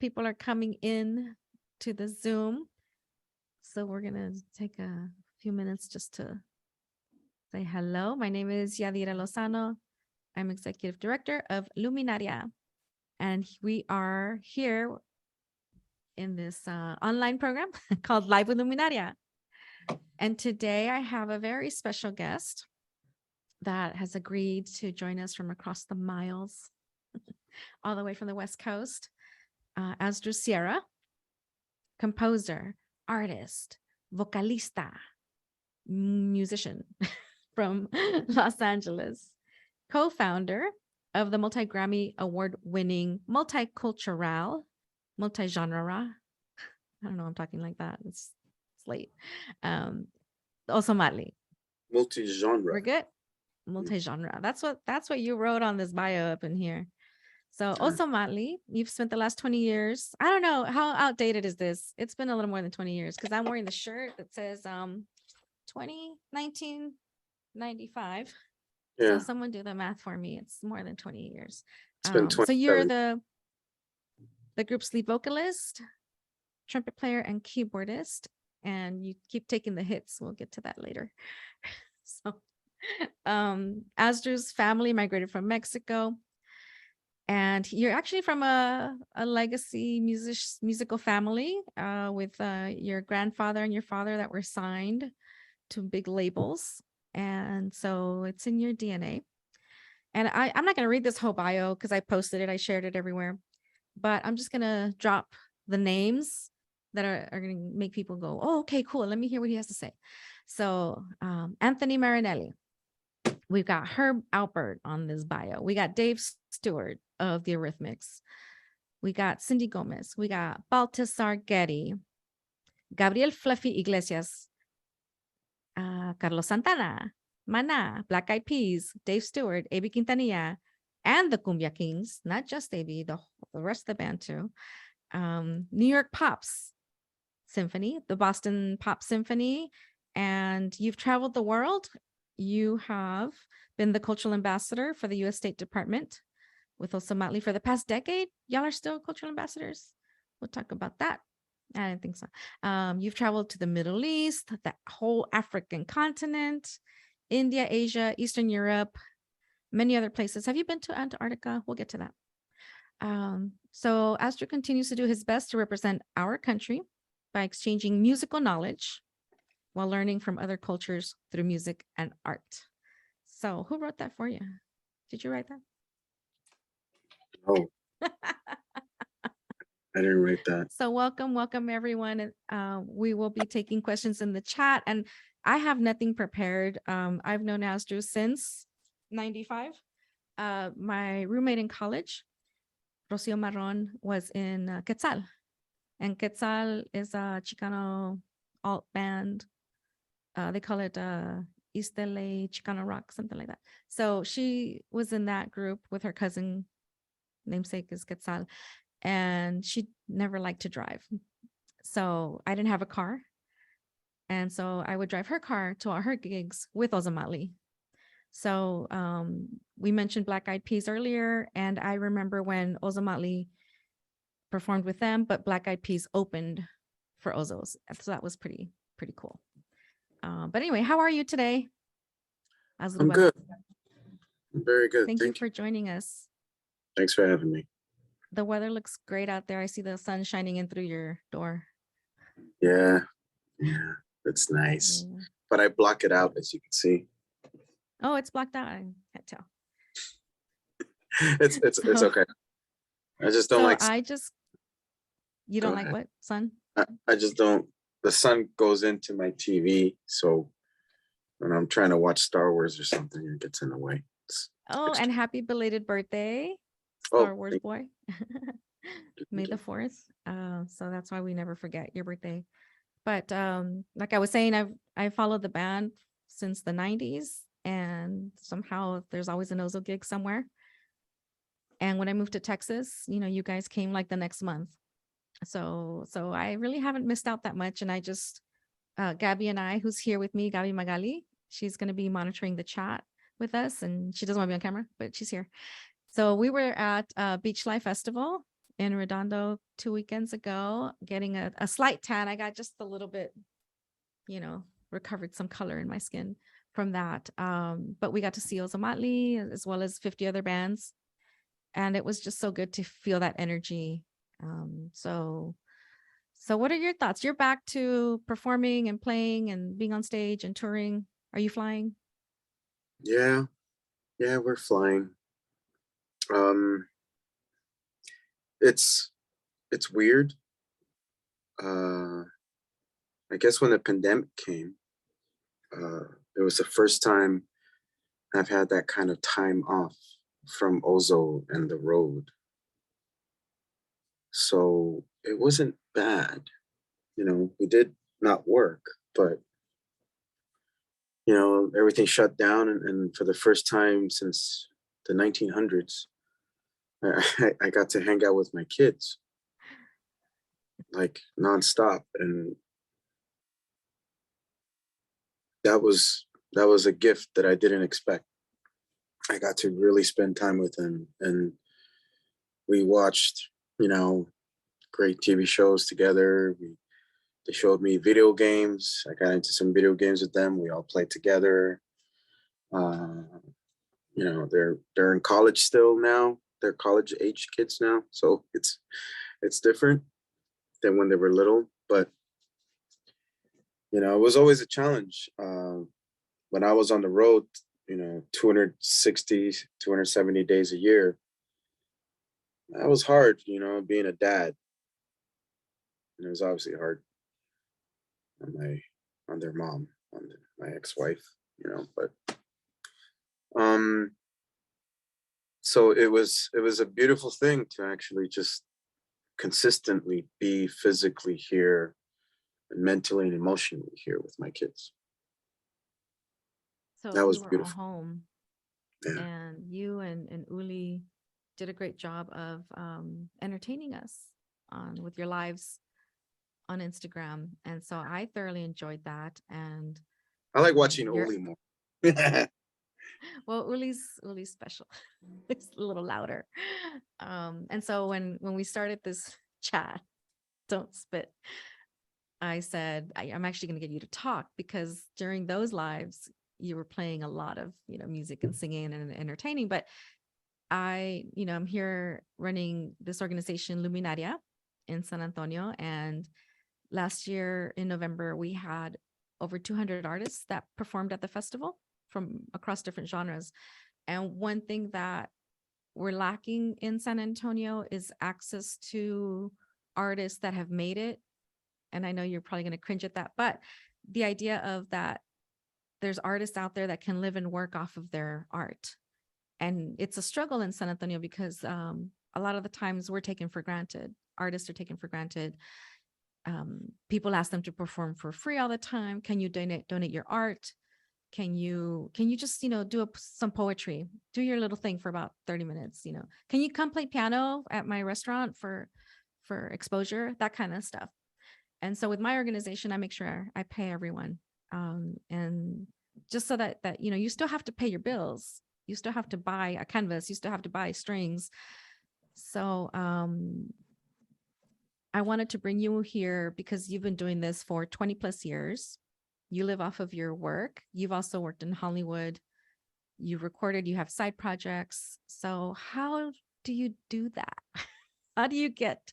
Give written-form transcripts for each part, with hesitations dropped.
people are coming in to the Zoom. So we're going to take a few minutes just to say hello. My name is Yadhira Lozano. I'm Executive Director of Luminaria. And we are here in this online program called Live with Luminaria. And today I have a very special guest that has agreed to join us from across the miles, all the way from the West Coast. Asdru Sierra, composer, artist, vocalista, musician from Los Angeles, co-founder of the multi-Grammy Award-winning multicultural, multi-genre. I don't know, I'm talking like that. It's late. Ozomatli. Multi-genre. We're good. Multi-genre. That's what you wrote on this bio up in here. So Ozomatli, you've spent the last 20 years. I don't know, how outdated is this? It's been a little more than 20 years because I'm wearing the shirt that says 1995. Yeah. So someone do the math for me. It's more than 20 years. It's been 27. So you're the group's lead vocalist, trumpet player, and keyboardist, and you keep taking the hits. We'll get to that later. So Asdru's family migrated from Mexico. And you're actually from a legacy musical family with your grandfather and your father that were signed to big labels. And so it's in your DNA. And I'm not going to read this whole bio because I posted it. I shared it everywhere. But I'm just going to drop the names that are going to make people go, oh, okay, cool. Let me hear what he has to say. So Anthony Marinelli. We've got Herb Alpert on this bio. We got Dave Stewart of the Eurythmics. We got Cindy Gomez. We got Baltasar Getty, Gabriel Fluffy Iglesias, Carlos Santana, Maná, Black Eyed Peas, Dave Stewart, A.B. Quintanilla, and the Cumbia Kings, not just A.B., the rest of the band too. New York Pops Symphony, the Boston Pop Symphony, and you've traveled the world. You have been the cultural ambassador for the U.S. State Department with Ozomatli for the past decade. Y'all are still cultural ambassadors. We'll talk about that. I didn't think so. You've traveled to the Middle East, the whole African continent, India, Asia, Eastern Europe, many other places. Have you been to Antarctica? We'll get to that. So Asdru continues to do his best to represent our country by exchanging musical knowledge while learning from other cultures through music and art. So who wrote that for you? Did you write that? Oh, I didn't write that. So welcome everyone. We will be taking questions in the chat, and I have nothing prepared. I've known Asdru since 95. My roommate in college, Rocio Marron, was in Quetzal, and Quetzal is a Chicano alt band. They call it East LA Chicano Rock, something like that. So she was in that group with her cousin, namesake is Quetzal, and she never liked to drive. So I didn't have a car. And so I would drive her car to all her gigs with Ozomatli. So we mentioned Black Eyed Peas earlier, and I remember when Ozomatli performed with them, but Black Eyed Peas opened for Ozos. So that was pretty cool. But anyway, how are you today? I'm good. I'm very good. Thank you for joining us. Thanks for having me. The weather looks great out there. I see the sun shining in through your door. Yeah, it's nice. Yeah. But I block it out, as you can see. Oh, it's blocked out. I can't tell. It's okay. I just don't like. You don't like what, sun? I just don't. The sun goes into my TV, so when I'm trying to watch Star Wars or something, it gets in the way. And happy belated birthday, Star Wars boy. May the 4th. So that's why we never forget your birthday. But like I was saying, I followed the band since the 90s, and somehow there's always an Ozo gig somewhere. And when I moved to Texas, you guys came like the next month. So I really haven't missed out that much. And I just, Gabby and I, who's here with me, Gabby Magali, she's going to be monitoring the chat with us, and she doesn't want to be on camera, but she's here. So we were at Beach Life Festival in Redondo 2 weekends ago, getting a slight tan. I got just a little bit, recovered some color in my skin from that. But we got to see Ozomatli as well as 50 other bands. And it was just so good to feel that energy. So what are your thoughts? You're back to performing and playing and being on stage and touring. Are you flying? Yeah, we're flying. It's weird. I guess when the pandemic came, it was the first time I've had that kind of time off from Ozo and the road. So it wasn't bad. We did not work, but everything shut down, and for the first time since the 1900s, I got to hang out with my kids like nonstop, and that was a gift that I didn't expect. I got to really spend time with them, and we watched, great TV shows together. They showed me video games. I got into some video games with them. We all played together. They're in college still now. They're college age kids now, so it's different than when they were little. But it was always a challenge. When I was on the road, 260, 270 days a year, that was hard, being a dad. And it was obviously hard on their mom, my ex-wife, but so it was a beautiful thing to actually just consistently be physically here and mentally and emotionally here with my kids. So that was we were beautiful. all home, Yeah. and you and Uli did a great job of entertaining us with your lives on Instagram, and so I thoroughly enjoyed that. And I like watching you're Oli more. well, Uli's special. It's a little louder. And so when we started this chat, don't spit, I said, I'm actually going to get you to talk, because during those lives, you were playing a lot of, music and singing and entertaining. But I'm here running this organization, Luminaria, in San Antonio. And last year in November, we had over 200 artists that performed at the festival from across different genres. And one thing that we're lacking in San Antonio is access to artists that have made it. And I know you're probably going to cringe at that, but the idea of that there's artists out there that can live and work off of their art. And it's a struggle in San Antonio because a lot of the times we're taken for granted. Artists are taken for granted. People ask them to perform for free all the time. Can you donate your art? Can you just, do some poetry, do your little thing for about 30 minutes, can you come play piano at my restaurant for exposure, that kind of stuff. And so with my organization, I make sure I pay everyone. And just so that, you still have to pay your bills. You still have to buy a canvas. You still have to buy strings. So I wanted to bring you here because you've been doing this for 20 plus years. You live off of your work. You've also worked in Hollywood. You've recorded, you have side projects. So how do you do that? How do you get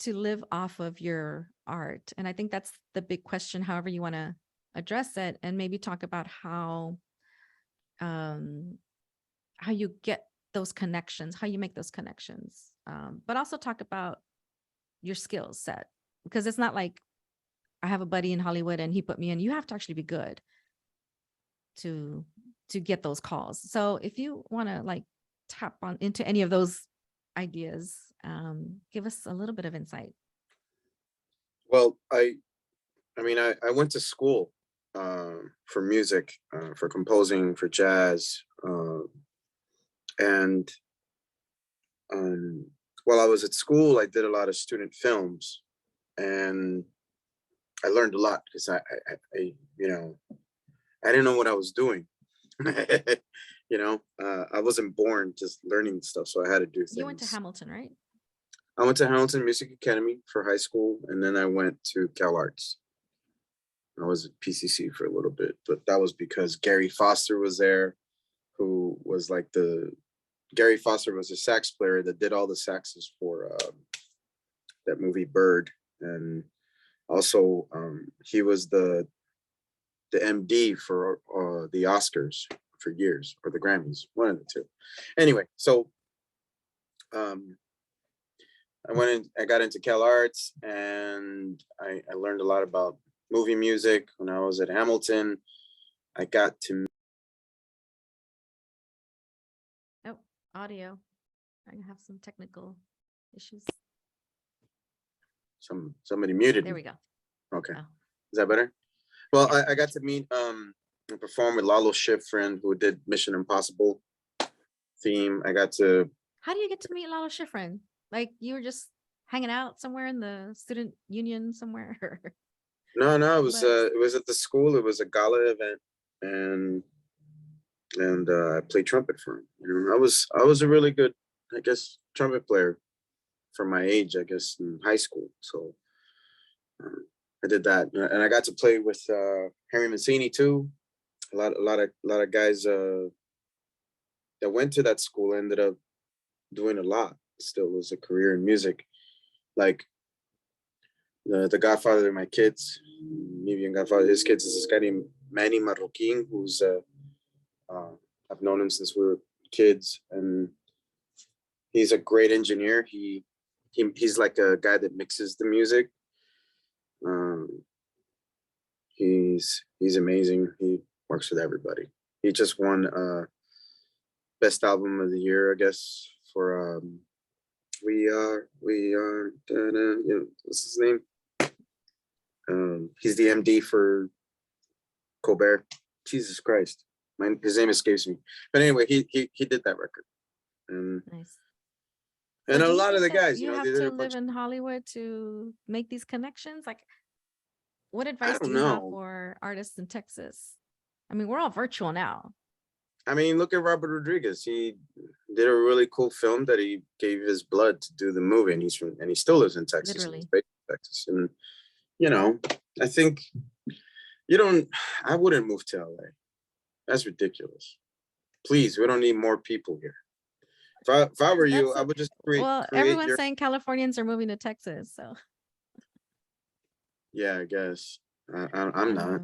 to live off of your art? And I think that's the big question, however you want to address it, and maybe talk about how you get those connections, how you make those connections, but also talk about your skill set, because it's not like I have a buddy in Hollywood and he put me in. You have to actually be good to get those calls. So if you want to tap on into any of those ideas, give us a little bit of insight. Well, I went to school for music, for composing, for jazz, and while I was at school, I did a lot of student films, and I learned a lot because I didn't know what I was doing. I wasn't born just learning stuff, so I had to do things. You went to Hamilton, right? I went to Hamilton Music Academy for high school, and then I went to Cal Arts. I was at PCC for a little bit, but that was because Gary Foster was there, who was like Gary Foster was a sax player that did all the saxes for that movie Bird. And also he was the MD for the Oscars for years, or the Grammys, one of the two. Anyway, so I got into Cal Arts, and I learned a lot about movie music. When I was at Hamilton, I got to audio. I have some technical issues. Somebody muted There me. we go. Okay. Oh. Is that better? Well, Yeah. I got to meet and perform with Lalo Schifrin, who did Mission Impossible theme. I got to. How do you get to meet Lalo Schifrin? Like, you were just hanging out somewhere in the student union somewhere? No, it was at the school. It was a gala event, and I played trumpet for him. You know, I was a really good, I guess, trumpet player for my age, I guess, in high school. So I did that, and I got to play with Harry Mancini too. A lot of guys that went to that school ended up doing a lot. Still was a career in music, like the godfather of my kids, maybe a godfather of his kids, is this guy named Manny Marroquin, who's I've known him since we were kids, and he's a great engineer. He's like a guy that mixes the music. He's amazing. He works with everybody. He just won best album of the year, I guess, for we are you know, what's his name? He's the MD for Colbert. Jesus Christ, his name escapes me. But anyway, he did that record, and Nice. and So a do lot of the think that guys, you you know, have they did to a bunch. live in Hollywood to make these connections. Like, what I advice do don't you have know. for artists in Texas? I mean, we're all virtual now. I mean, look at Robert Rodriguez. He did a really cool film that he gave his blood to do the movie, and he still lives in Texas. Literally. He's based in Texas, and you know, I think I wouldn't move to LA. That's ridiculous. Please, we don't need more people here. If I were you, I would just create everyone's your. saying Californians are moving to Texas, so Yeah, I guess I'm not. uh,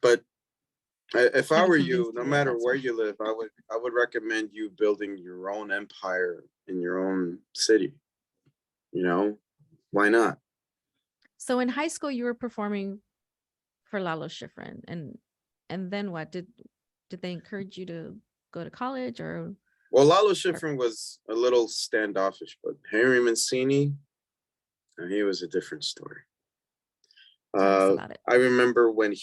But if I haven't were convinced you, no you yet, matter that's where why. you live, I would recommend you building your own empire in your own city. You know, why not? So in high school, you were performing for Lalo Schifrin, and then what? Did they encourage you to go to college, or? Well, Lalo Schifrin was a little standoffish, but Henry Mancini, he was a different story. Tell us about it. I remember when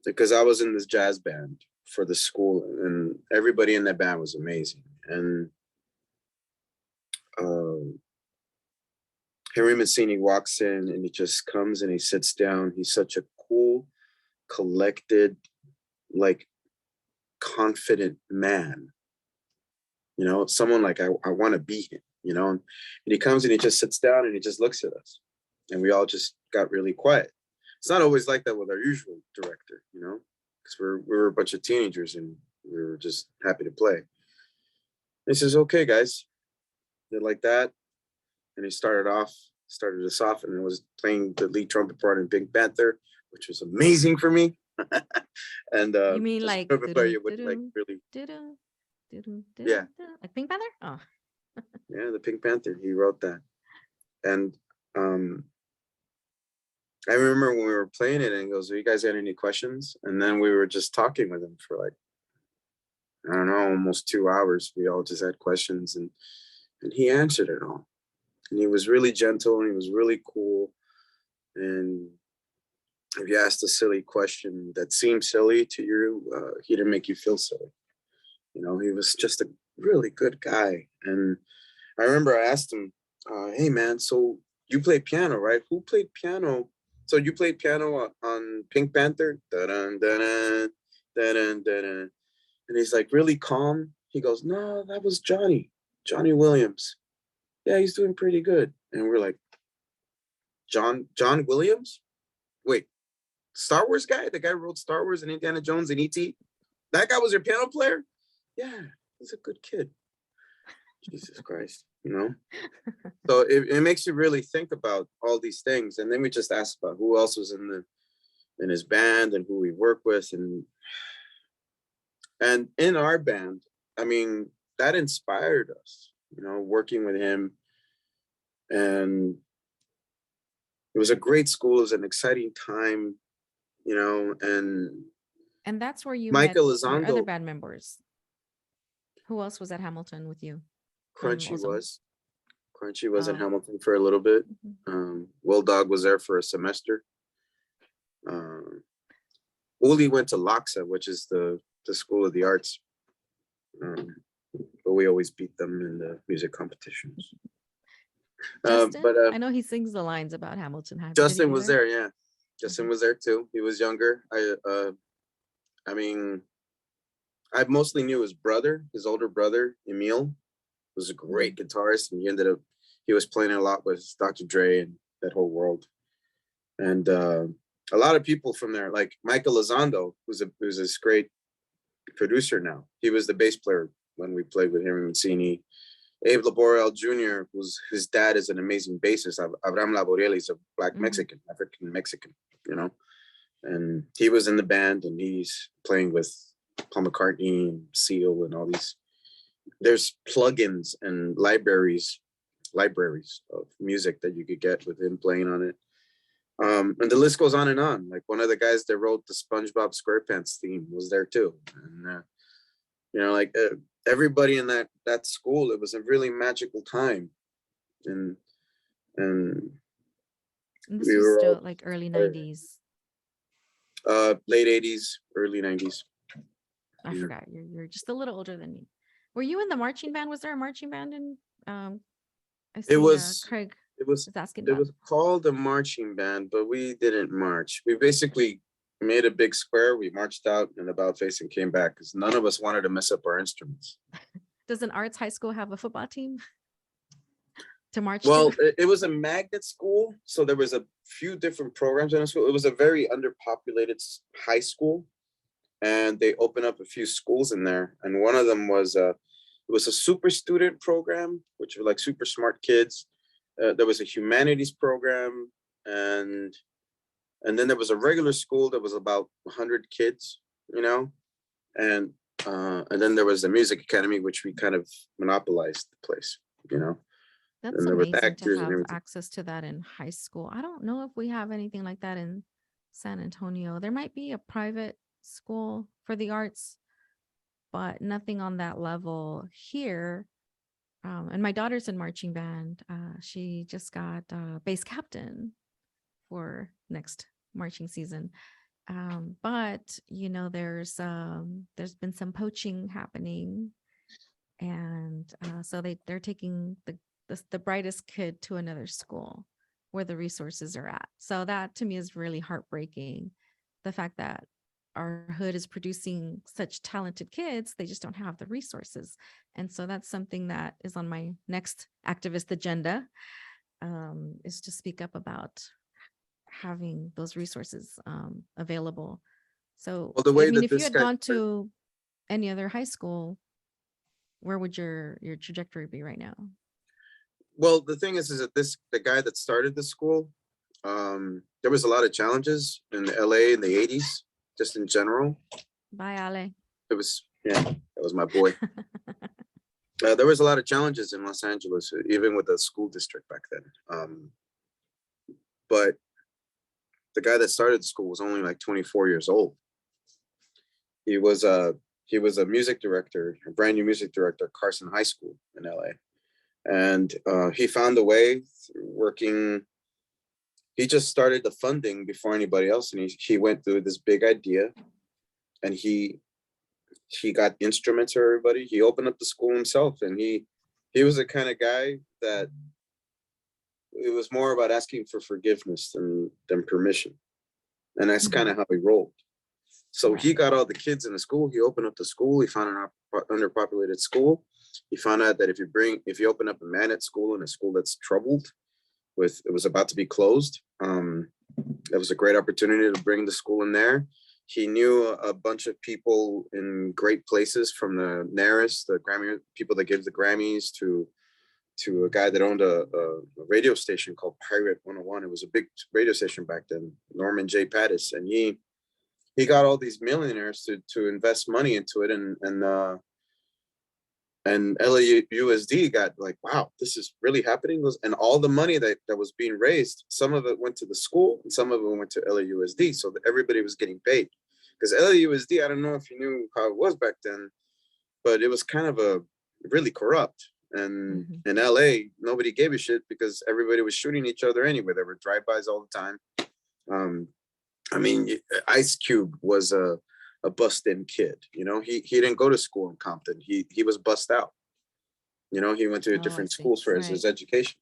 because I was in this jazz band for the school, and everybody in that band was amazing. And Henry Mancini walks in, and he just comes and he sits down. He's such a cool, collected, like confident man. You know, someone like I want to be him, you know. And he comes and he just sits down and he just looks at us. And we all just got really quiet. It's not always like that with our usual director, you know, because we were a bunch of teenagers and we were just happy to play. And he says, "Okay, guys," did like that, and he started us off, and I was playing the lead trumpet part in Pink Panther, which was amazing for me. And You mean this like trumpet player would like really, yeah, like Pink Panther? Oh, yeah, the Pink Panther. He wrote that, and I remember when we were playing it, and he goes, "You guys got any questions?" And then we were just talking with him for like, I don't know, almost 2 hours. We all just had questions, and he answered it all. And he was really gentle, and he was really cool. And if you asked a silly question that seemed silly to you, he didn't make you feel silly. You know, he was just a really good guy. And I remember I asked him, "Hey man, so you play piano, right? Who played piano? So you played piano on Pink Panther?" Da-dun, da-dun, da-dun, da-dun. And he's like really calm. He goes, "No, that was Johnny Williams." yeah, he's doing pretty good. And we're like, John Williams? Wait, Star Wars guy? The guy who wrote Star Wars and Indiana Jones and E.T.? That guy was your piano player? Yeah, he's a good kid. Jesus Christ, you know? So it makes you really think about all these things. And then we just asked about who else was in his band and who we work with. And in our band, I mean, that inspired us, you know, working with him. And it was a great school. It was an exciting time, you know, And that's where you Michael met your other Elizondo. band members. Who else was at Hamilton with you? Crunchy Ozone? was in Oh. Hamilton for a little bit. Mhm. Will Dog was there for a semester. Uli went to Loxa, which is the School of the Arts. But we always beat them in the music competitions. Justin, But I know he sings the lines about Hamilton. Did he Justin be was there, yeah. Justin Mhm. was there too. He was younger. I mean, I mostly knew his brother, his older brother, Emil, was a great guitarist, and he was playing a lot with Dr. Dre and that whole world. And a lot of people from there, like Michael Elizondo, who's this great producer now. He was the bass player when we played with him in Mancini. Abe Laborel Jr., his dad is an amazing bassist. Abraham Laboriel is a Black Mexican, African Mexican, you know. And he was in the band, and he's playing with Paul McCartney and Seal and all these. There's plugins and libraries of music that you could get with him playing on it. And the list goes on and on. Like one of the guys that wrote the SpongeBob SquarePants theme was there too. And you know, like everybody in that school, it was a really magical time. And this we was were still all like early 90s. late 80s, early 90s. I forgot. You're just a little older than me. Were you in the marching band? Was there a marching band in I see Craig is asking It about. was called a marching band, but we didn't march. We basically made a big square. We marched out and about face and came back because none of us wanted to mess up our instruments. Does an arts high school have a football team to march Well, to? it was a magnet school, so there was a few different programs in the school. It was a very underpopulated high school, and they opened up a few schools in there. And one of them was it was a super student program, which were like super smart kids. There was a humanities program, and then there was a regular school that was about 100 kids, you know, and then there was the music academy, which we kind of monopolized the place, you know. That's And there was amazing to actors and have everything. access to that in high school. I don't know if we have anything like that in San Antonio. There might be a private school for the arts, but nothing on that level here. And my daughter's in marching band. She just got bass captain for next marching season. But you know, there's been some poaching happening, and so they're taking the brightest kid to another school where the resources are at. So that to me is really heartbreaking. The fact that our hood is producing such talented kids, they just don't have the resources. And so that's something that is on my next activist agenda, is to speak up about having those resources available. So, Well, the I way mean, that if you this had guy, gone to any other high school, where would your trajectory be right now? well, the thing is that the guy that started the school, there was a lot of challenges in LA in the 80s, just in general. Bye, Ale. That was my boy. There was a lot of challenges in Los Angeles, even with the school district back then. But the guy that started the school was only like 24 years old. He was a music director, a brand new music director at Carson High School in LA. And he found a way working. He just started the funding before anybody else. And he went through this big idea, and he got instruments for everybody. He opened up the school himself, and he was the kind of guy that it was more about asking for forgiveness than permission. And that's kind of how he rolled. So he got all the kids in the school. He opened up the school. He found an underpopulated school. he found out that if you open up a magnet school in a school that's troubled with, it was about to be closed, it was a great opportunity to bring the school in there. He knew a bunch of people in great places, from the NARIS, the Grammy people that give the Grammys, to a guy that owned a radio station called Pirate 101. It was a big radio station back then, Norman J. Pattis, and he got all these millionaires to invest money into it, and LAUSD got like, wow, this is really happening. And all the money that was being raised, some of it went to the school and some of it went to LAUSD, so that everybody was getting paid. Because LAUSD, I don't know if you knew how it was back then, but it was kind of really corrupt. And in LA, nobody gave a shit because everybody was shooting each other anyway. There were drive-bys all the time. I mean, Ice Cube was a bust-in kid. You know, he didn't go to school in Compton. He was bussed out. You know, he went to different schools for his education,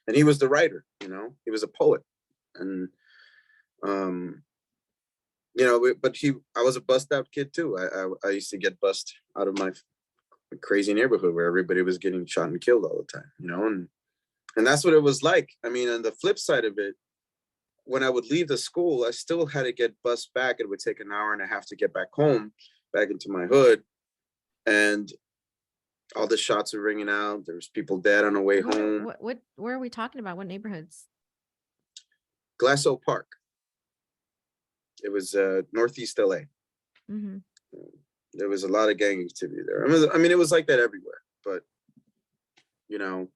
and he was the writer. You know, he was a poet, and you know, but I was a bust-out kid too. I used to get bussed out of my crazy neighborhood where everybody was getting shot and killed all the time. You know, and that's what it was like. I mean, on the flip side of it, when I would leave the school, I still had to get bussed back. It would take an hour and a half to get back home, back into my hood. And all the shots were ringing out. There was people dead on the way home. Where are we talking about? What neighborhoods? Glasso Park. It was Northeast LA. There was a lot of gang activity there. I mean, it was like that everywhere, but you know,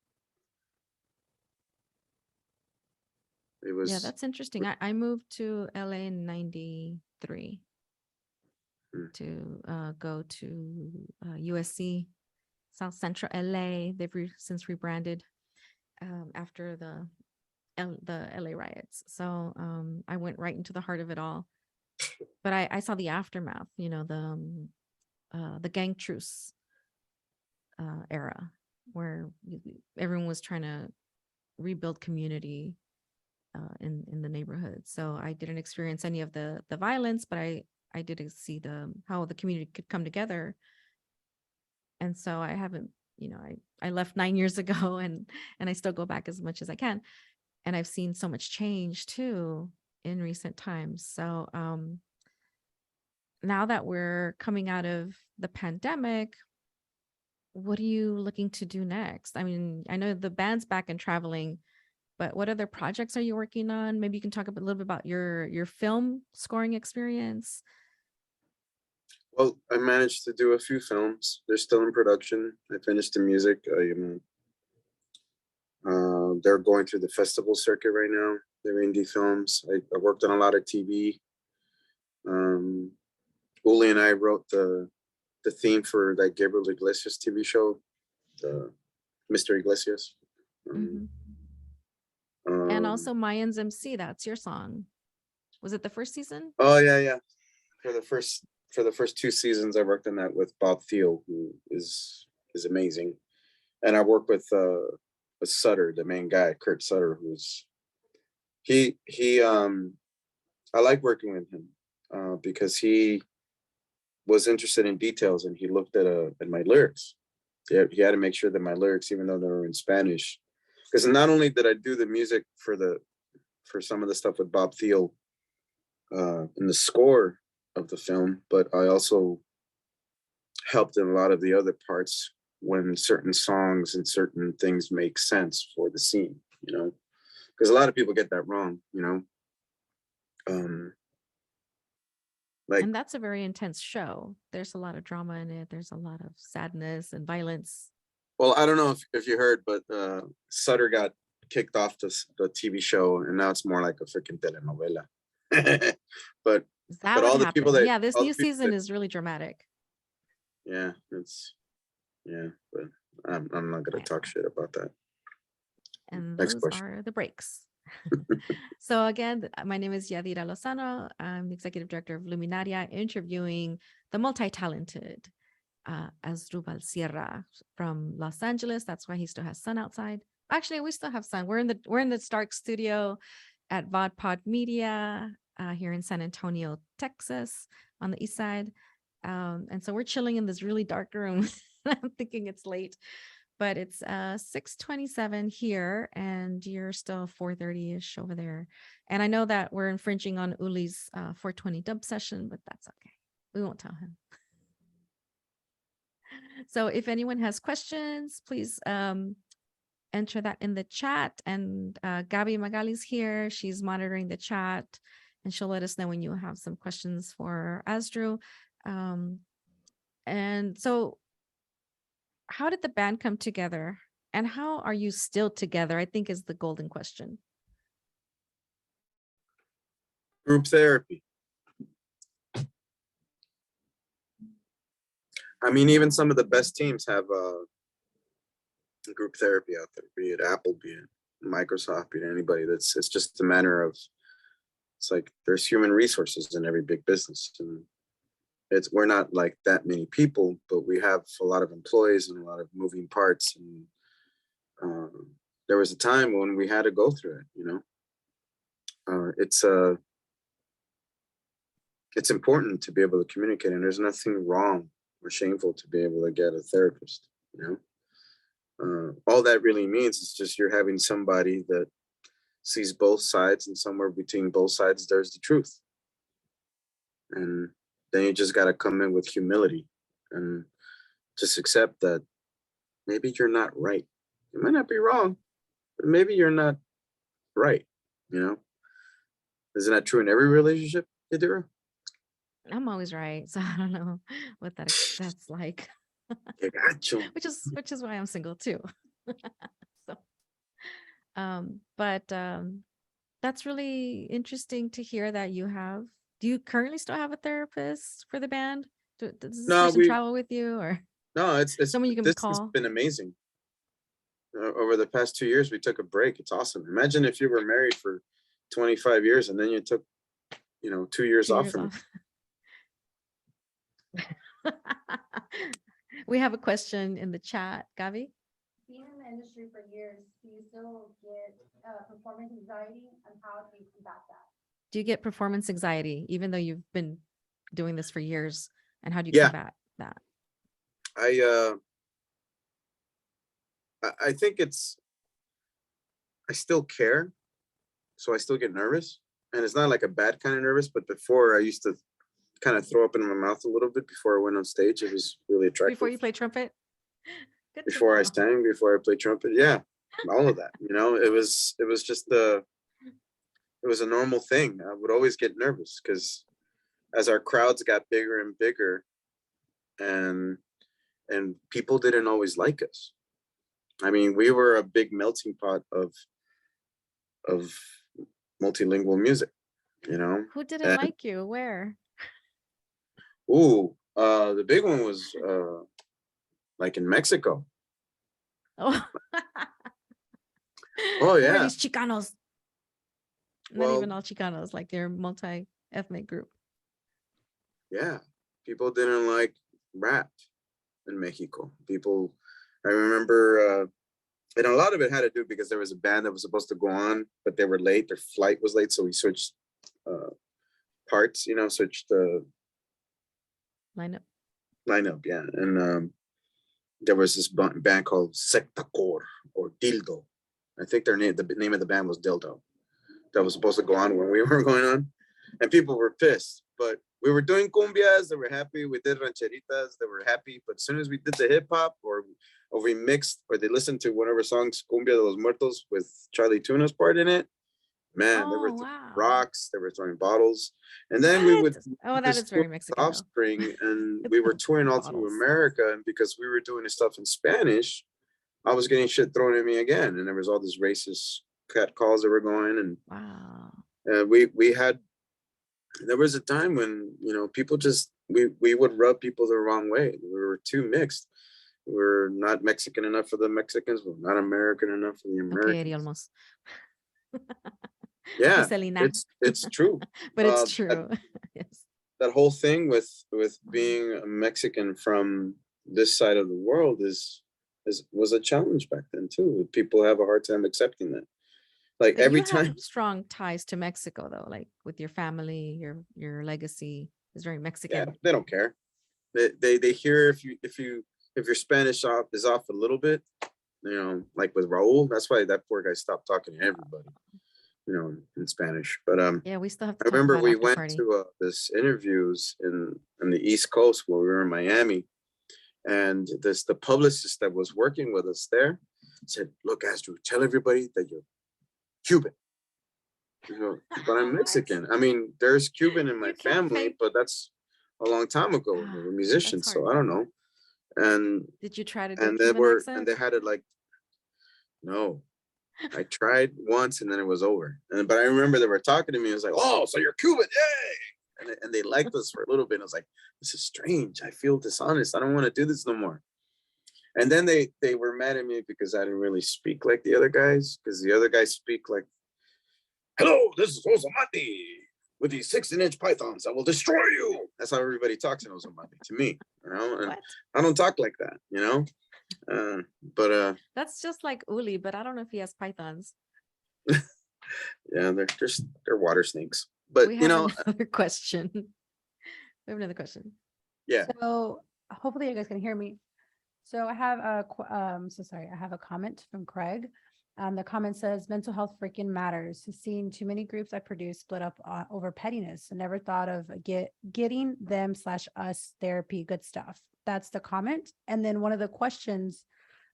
it was. Yeah, that's interesting. I moved to LA in '93 to go to USC, South Central LA. They've since rebranded after the LA riots. So I went right into the heart of it all. But I saw the aftermath, you know, the gang truce era, where everyone was trying to rebuild community in the neighborhood. So I didn't experience any of the violence, but I did see how the community could come together. And so I haven't, you know, I left 9 years ago, and I still go back as much as I can. And I've seen so much change too in recent times. So now that we're coming out of the pandemic, what are you looking to do next? I mean, I know the band's back and traveling, but what other projects are you working on? Maybe you can talk a little bit about your film scoring experience. Well, I managed to do a few films. They're still in production. I finished the music. They're going through the festival circuit right now. They're indie films. I worked on a lot of TV. Uli and I wrote the theme for that Gabriel Iglesias TV show, the Mr. Iglesias. And also Mayans MC, that's your song. Was it the first season? Oh yeah. For the first 2 seasons, I worked on that with Bob Thiel, who is amazing. And I worked with Sutter, the main guy, Kurt Sutter, who's I like working with him because he was interested in details, and he looked at my lyrics. He had to make sure that my lyrics, even though they were in Spanish, because not only did I do the music for some of the stuff with Bob Thiel in the score of the film, but I also helped in a lot of the other parts when certain songs and certain things make sense for the scene, you know, because a lot of people get that wrong, you know. And that's a very intense show. There's a lot of drama in it. There's a lot of sadness and violence. Well, I don't know if you heard, but Sutter got kicked off the TV show, and now it's more like a freaking telenovela. but Is that but all the people that this new season is really dramatic. Yeah, but I'm not gonna talk shit about that. And those are the breaks. So again, my name is Yadhira Lozano. I'm the executive director of Luminaria, interviewing the multi-talented Asdrubal Sierra from Los Angeles. That's why he still has sun outside. Actually, we still have sun. We're in the Stark studio at VodPod Media here in San Antonio, Texas, on the east side. And so we're chilling in this really dark room I'm thinking it's late, but it's 6:27 here, and you're still 4:30-ish over there. And I know that we're infringing on Uli's 420 dub session, but that's okay. We won't tell him. So if anyone has questions, please enter that in the chat. And Gabi Magali's here. She's monitoring the chat, and she'll let us know when you have some questions for Asdru. And so how did the band come together, and how are you still together, I think is the golden question. Group therapy. I mean, even some of the best teams have group therapy out there, be it Apple, be it Microsoft, be it anybody. It's just a matter of, it's like there's human resources in every big business, and we're not like that many people, but we have a lot of employees and a lot of moving parts. And there was a time when we had to go through it, you know. It's important to be able to communicate, and there's nothing wrong or shameful to be able to get a therapist, you know. All that really means is just you're having somebody that sees both sides, and somewhere between both sides there's the truth. And then you just got to come in with humility and just accept that maybe you're not right. You might not be wrong, but maybe you're not right, you know. Isn't that true in every relationship, Yadhira? I'm always right, so I don't know what that's like. You got you. which is why I'm single too. So but that's really interesting to hear that you have. Do you currently still have a therapist for the band? Does this person travel with you, or no? It's someone you can this call? has been amazing. Over the past 2 years, we took a break. It's awesome. Imagine if you were married for 25 years and then you took, 2 years off from We have a question in the chat, Gabi. Being in the industry for years, do you still get performance anxiety, and how do you combat that? Do you get performance anxiety even though you've been doing this for years, and how do you combat that? I think I still care, so I still get nervous, and it's not like a bad kind of nervous, but before I used to kind of throw up in my mouth a little bit before I went on stage. It was really attractive. Before you play trumpet? Before I sang, before I played trumpet, yeah, all of that. It was just it was a normal thing. I would always get nervous because as our crowds got bigger and bigger, and people didn't always like us. I mean, we were a big melting pot of multilingual music, Who didn't like you? Where? The big one was like in Mexico. Oh, Oh Who are yeah. these Chicanos? Not Well, even all Chicanos, like they're multi-ethnic group. yeah, people didn't like rap in Mexico. I remember, and a lot of it had to do because there was a band that was supposed to go on, but they were late. Their flight was late, so we switched parts. Switched the lineup. Yeah, and there was this band called Sectacore or Dildo. I think the name of the band was Dildo. That was supposed to go on when we were going on, and people were pissed. But we were doing cumbias, they were happy. We did rancheritas, they were happy. But as soon as we did the hip hop, or we mixed, or they listened to one of our songs, Cumbia de los Muertos, with Charlie Tuna's part in it, man, they were throwing rocks, they were throwing bottles, and then we would. That is very Mexican. Offspring, and we were touring all through America, and because we were doing this stuff in Spanish, I was getting shit thrown at me again, and there was all this racist cat calls that were going, and we had. There was a time when people just we would rub people the wrong way. We were too mixed. We're not Mexican enough for the Mexicans. We're not American enough for the Americans. Yeah, it's true. But it's true. Yes. That whole thing with being a Mexican from this side of the world was a challenge back then too. People have a hard time accepting that. Like but every you time. Have strong ties to Mexico though, like with your family, your legacy is very Mexican. Yeah, they don't care. They hear if if your Spanish is off a little bit, you know, like with Raul, that's why that poor guy stopped talking to everybody, you know, in Spanish. But Yeah, we still have to I talk remember about we after went party. to this interviews in the East Coast where we were in Miami, and the publicist that was working with us there said, "Look, Asdru, tell everybody that you're Cuban." You know, but I'm What? Mexican. I mean, there's Cuban in my You can't family, fake. but that's a long time ago. They were musicians, That's so hard. I don't know. And Did you try to do a and Cuban accent? they had it like, no. I tried once and then it was over. But I remember they were talking to me. It was like, "Oh, so you're Cuban, yay!" And they liked us for a little bit. I was like, "This is strange. I feel dishonest. I don't want to do this no more." And then they were mad at me because I didn't really speak like the other guys, because the other guys speak like, "Hello, this is Ozomatli with these 16-inch pythons. I will destroy you." That's how everybody talks in Ozomatli to me, you know. And What? I don't talk like that, you know. But That's just like Uli, but I don't know if he has pythons. yeah, they're water snakes. But We you have know, another question. We have another question. yeah. So hopefully you guys can hear me. So I have I have a comment from Craig. The comment says, mental health freaking matters. Seeing too many groups I produce split up over pettiness. I never thought of getting them / us therapy, good stuff. That's the comment. And then one of the questions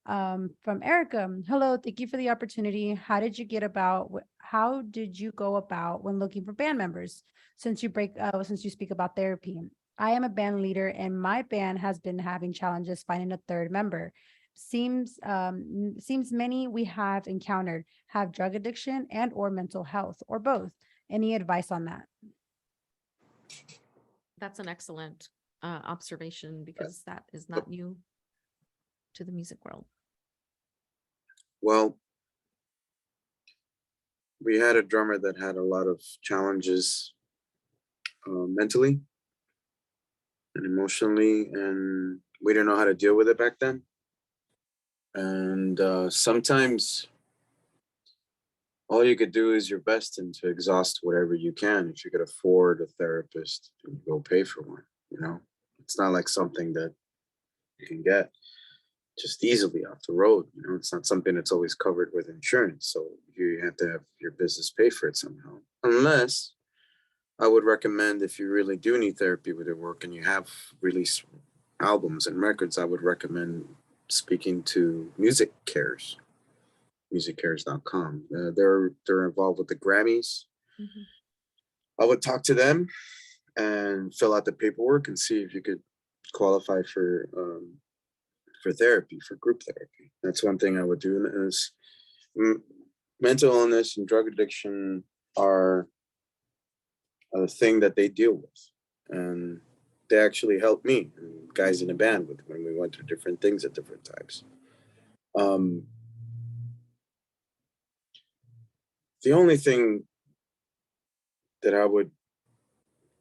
from Erica. Hello, thank you for the opportunity. How did you go about when looking for band members? Since you speak about therapy, I am a band leader and my band has been having challenges finding a third member. Seems many we have encountered have drug addiction and or mental health or both. Any advice on that? That's an excellent observation, because that is not new to the music world. Well, we had a drummer that had a lot of challenges mentally and emotionally, and we didn't know how to deal with it back then. And sometimes all you could do is your best and to exhaust whatever you can. If you could afford a therapist, go pay for one. You know, it's not like something that you can get just easily off the road. You know, it's not something that's always covered with insurance. So you have to have your business pay for it somehow. Unless I would recommend, if you really do need therapy with your work and you have released albums and records, I would recommend speaking to Music Cares, musiccares.com. They're involved with the Grammys. Mm-hmm. I would talk to them and fill out the paperwork and see if you could qualify for therapy, for group therapy. That's one thing I would do. Is mental illness and drug addiction are a thing that they deal with, and they actually helped me and guys in the band with when we went through different things at different times. The only thing that I would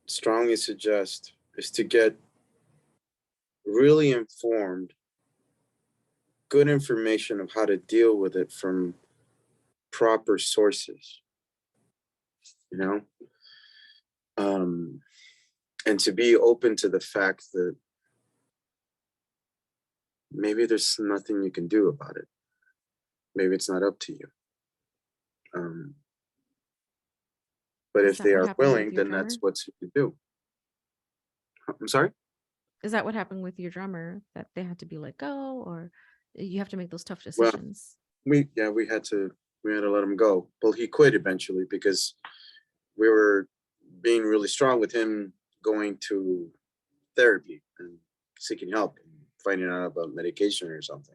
strongly suggest is to get really informed, good information of how to deal with it from proper sources, you know, and to be open to the fact that maybe there's nothing you can do about it. Maybe it's not up to you. But if they are willing, then that's what you can do. I'm sorry? Is that what happened with your drummer, that they had to be let go, or you have to make those tough decisions? Well, we had to let him go. Well, he quit eventually because we were being really strong with him going to therapy and seeking help and finding out about medication or something.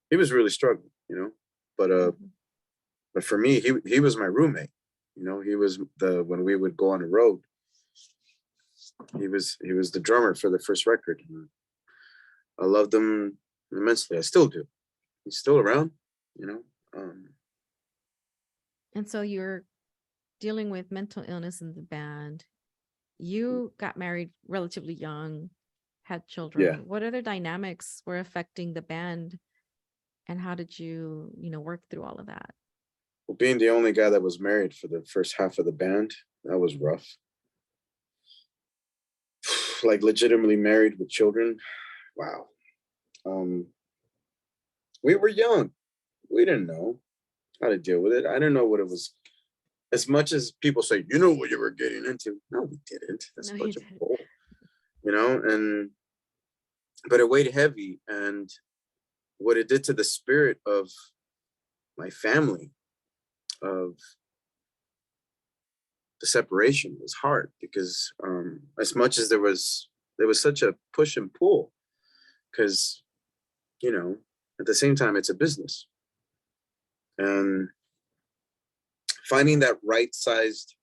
He was really struggling, you know. But for me, he was my roommate. You know, he was when we would go on the road, he was the drummer for the first record. And I loved him immensely. I still do. He's still around, you know. And so you're dealing with mental illness in the band. You got married relatively young, had children. Yeah. What other dynamics were affecting the band, and how did you work through all of that? Well, being the only guy that was married for the first half of the band, that was rough. Like legitimately married with children. Wow. we were young. We didn't know how to deal with it. I didn't know what it was. As much as people say, you know what you were getting into. No, we didn't. That's No, a you bunch of didn't. bull, but it weighed heavy. And what it did to the spirit of my family, of the separation, was hard, because as much as there was such a push and pull, because, at the same time, it's a business. And finding that right-sized,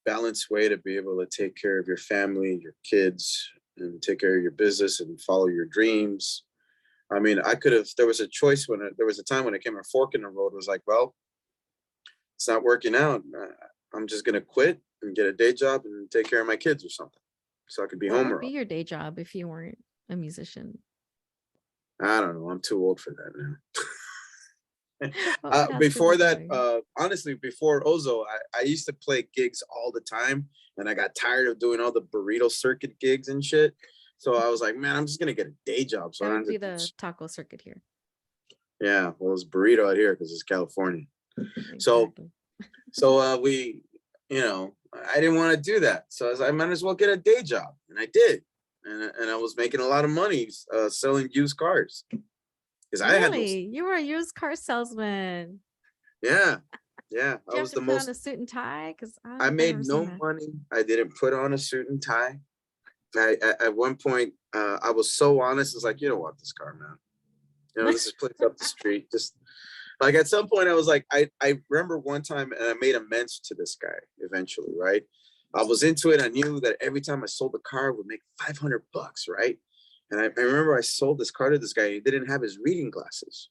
balanced way to be able to take care of your family, your kids, and take care of your business and follow your dreams. I mean, there was a choice there was a time when it came a fork in the road. It was like, well, it's not working out. I'm just going to quit and get a day job and take care of my kids or something, so I could be What home. would be your day job if you weren't a musician? I don't know. I'm too old for that now. What would Asdru Before be that, doing? honestly, before Ozo, I used to play gigs all the time, and I got tired of doing all the burrito circuit gigs and shit. So I was like, man, I'm just gonna get a day job. So That I would don't be have to the taco circuit here. yeah, well, it's burrito out here because it's California. So Exactly. we, I didn't want to do that. So I might as well get a day job, and I did, and I was making a lot of money selling used cars, because I had those. Really? You were a used car salesman. Yeah, Did I you have was to the put on most. a suit and tie? Because I don't I think I've made ever seen no that. money. I didn't put on a suit and tie. At one point, I was so honest. It's like, you don't want this car, man. This is place up the street. Just like, at some point, I was like, I remember one time, and I made amends to this guy eventually, right? I was into it. I knew that every time I sold the car, I would make $500, right? And I remember I sold this car to this guy. He didn't have his reading glasses.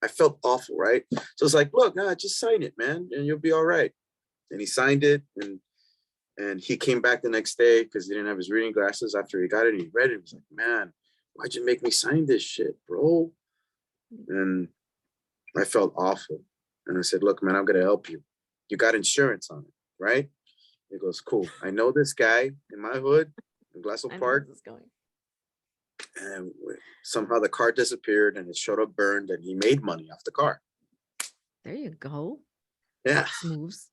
I felt awful, right? So it's like, look, nah, just sign it, man, and you'll be all right. And he signed it, and he came back the next day because he didn't have his reading glasses. After he got it, and he read it. He was like, man, why'd you make me sign this shit, bro? And I felt awful. And I said, look, man, I'm going to help you. You got insurance on it, right? He goes, cool. I know this guy in my hood in Glassell I know where Park. this is going. And somehow the car disappeared, and it showed up burned, and he made money off the car. There you go. Yeah. Fox moves.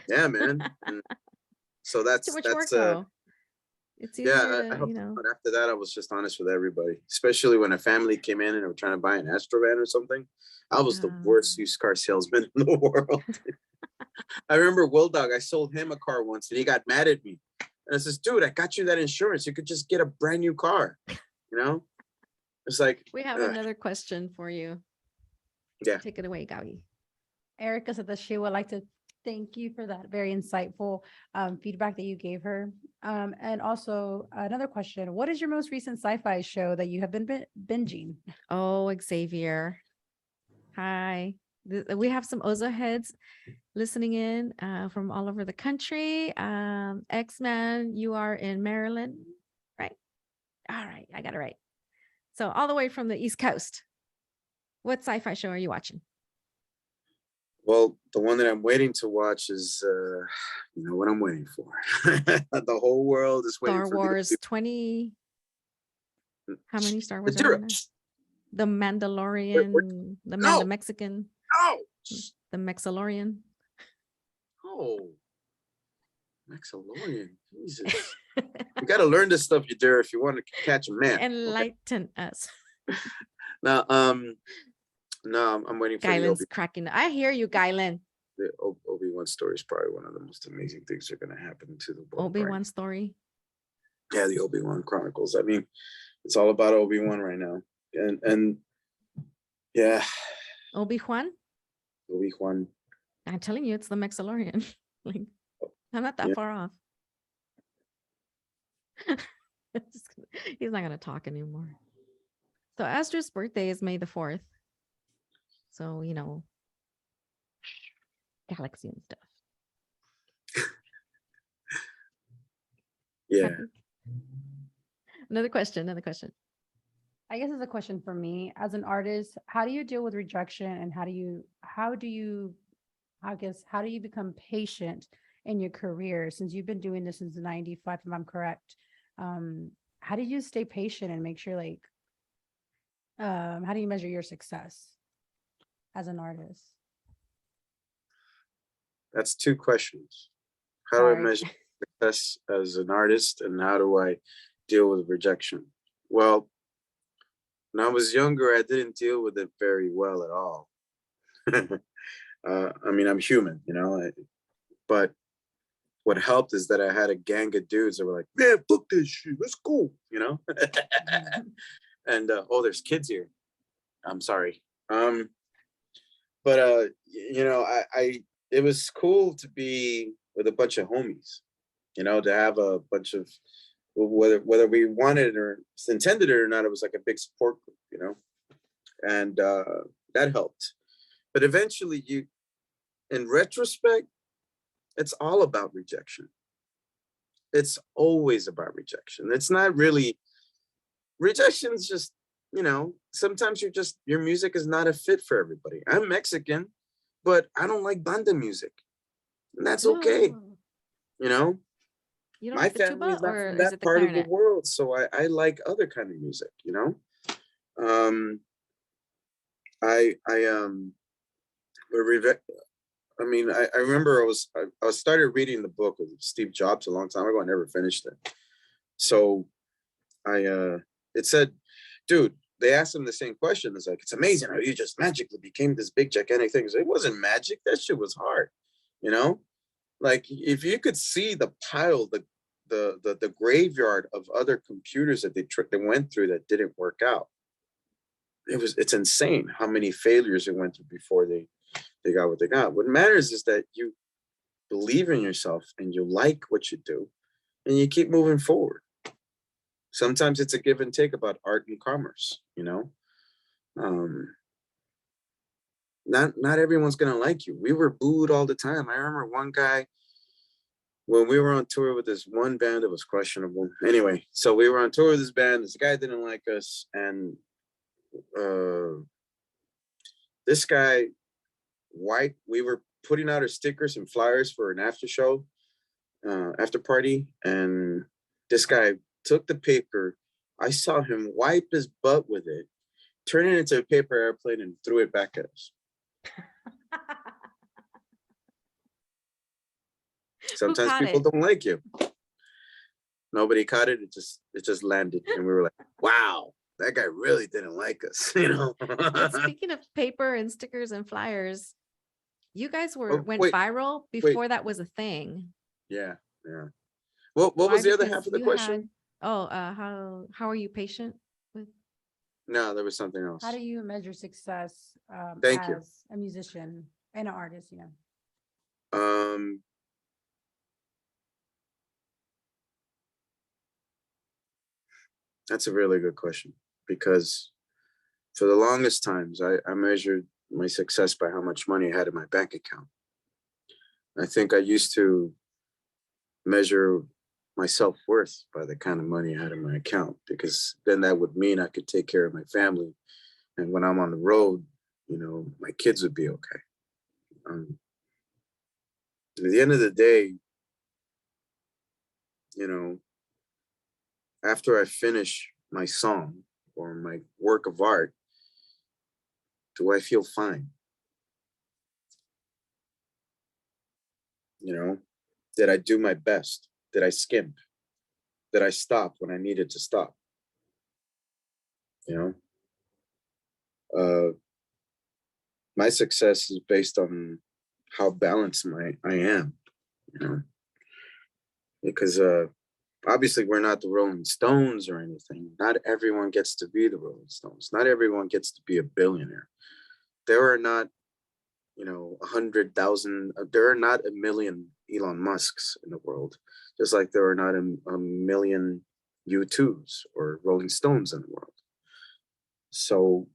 Yeah, man. And so Too much work though. It's easier yeah, I to, helped him out. After that, I was just honest with everybody, especially when a family came in and they were trying to buy an Asdrubal or something. I was the worst used car salesman in the world. I remember Will Dog, I sold him a car once, and he got mad at me. And I says, dude, I got you that insurance. You could just get a brand new car. It's like, we have another question for you. Yeah. Take it away, Gabi. Erica said that she would like to thank you for that very insightful feedback that you gave her. And also another question, what is your most recent sci-fi show that you have been binging? Oh, Xavier. Hi. We have some Ozo heads listening in from all over the country. X-Man, you are in Maryland, right? All right, I got it right. So all the way from the East Coast. What sci-fi show are you watching? well, the one that I'm waiting to watch is, you know what I'm waiting for. The whole world is waiting Star for me to Wars 20. How many Star Wars are Yadhira, there now? The Mandalorian, the No. Mexican, No, the Mexalorian. oh, Maxalorian, Jesus. You got to learn this stuff, Yadhira, if you want to catch a man. Okay. Enlighten us. Now, no, I'm waiting for Gylan's cracking. I hear you, Gylan. the Obi-Wan story is probably one of the most amazing things that are going to happen to the world. Obi-Wan right? story. Yeah, the Obi-Wan Chronicles. I mean, it's all about Obi-Wan right now. And yeah, Obi-Wan? Obi-Wan. I'm telling you, it's the Mexalorian. Like, I'm not that far off. He's not going to talk anymore. So Asdru's birthday is May the 4th. So, galaxy and stuff. Yeah. Happy? Another question. I guess it's a question for me as an artist. How do you deal with rejection, and how do you become patient in your career, since you've been doing this since 95, if I'm correct? How do you stay patient and make sure, like, how do you measure your success as an artist? That's two questions. How do I Sorry. measure success as an artist, and how do I deal with rejection? Well, when I was younger, I didn't deal with it very well at all. I mean, I'm human, you know, but what helped is that I had a gang of dudes that were like, "Man, fuck this shit. Let's go," you know? And oh, there's kids here. I'm sorry. But you know, I it was cool to be with a bunch of homies, you know, to have a bunch of, whether we wanted it or intended it or not, it was like a big support group, you know, and that helped. But eventually, in retrospect, it's all about rejection. It's always about rejection. It's not really, rejection is just, you know, sometimes your music is not a fit for everybody. I'm Mexican, but I don't like banda music, and that's okay. Oh, You know, you don't my like the family tuba, is not or from is that it the part of the clarinet? world, so I like other kind of music, you know. I I mean, I remember I started reading the book of Steve Jobs a long time ago. I never finished it. So it said, dude, they asked him the same question. It's like, it's amazing how you just magically became this big gigantic thing. It wasn't magic. That shit was hard, you know? Like, if you could see the pile, the graveyard of other computers that they went through that didn't work out. It's insane how many failures they went through before they got what they got. What matters is that you believe in yourself and you like what you do and you keep moving forward. Sometimes it's a give and take about art and commerce, you know. Not everyone's gonna like you. We were booed all the time. I remember one guy, when we were on tour with this one band, it was questionable. Anyway, so we were on tour with this band. This guy didn't like us, and this guy, white, we were putting out our stickers and flyers for an after show, after party, and this guy took the paper. I saw him wipe his butt with it, turn it into a paper airplane, and threw it back at us. Sometimes caught people it? don't like you. Nobody caught it. It just landed, and we were like, "Wow, that guy really didn't like us," you know. And speaking of paper and stickers and flyers, you guys Oh, went wait, viral before that was a thing. yeah, yeah. What Why? was the other Because half of the you question? had, how are you patient with? No, there was something else. How do you measure success Thank you. as a musician and an artist, you know? That's a really good question, because for the longest times, I measured my success by how much money I had in my bank account. I think I used to measure my self-worth by the kind of money I had in my account, because then that would mean I could take care of my family. And when I'm on the road, you know, my kids would be okay. At the end of the day, you know, after I finish my song or my work of art, do I feel fine? You know, did I do my best? Did I skimp? Did I stop when I needed to stop? You know, my success is based on how balanced I am, you know, because obviously we're not the Rolling Stones or anything. Not everyone gets to be the Rolling Stones. Not everyone gets to be a billionaire. There are not, you know, 100,000. There are not a million Elon Musks in the world, just like there are not a million U2s or Rolling Stones in the world. So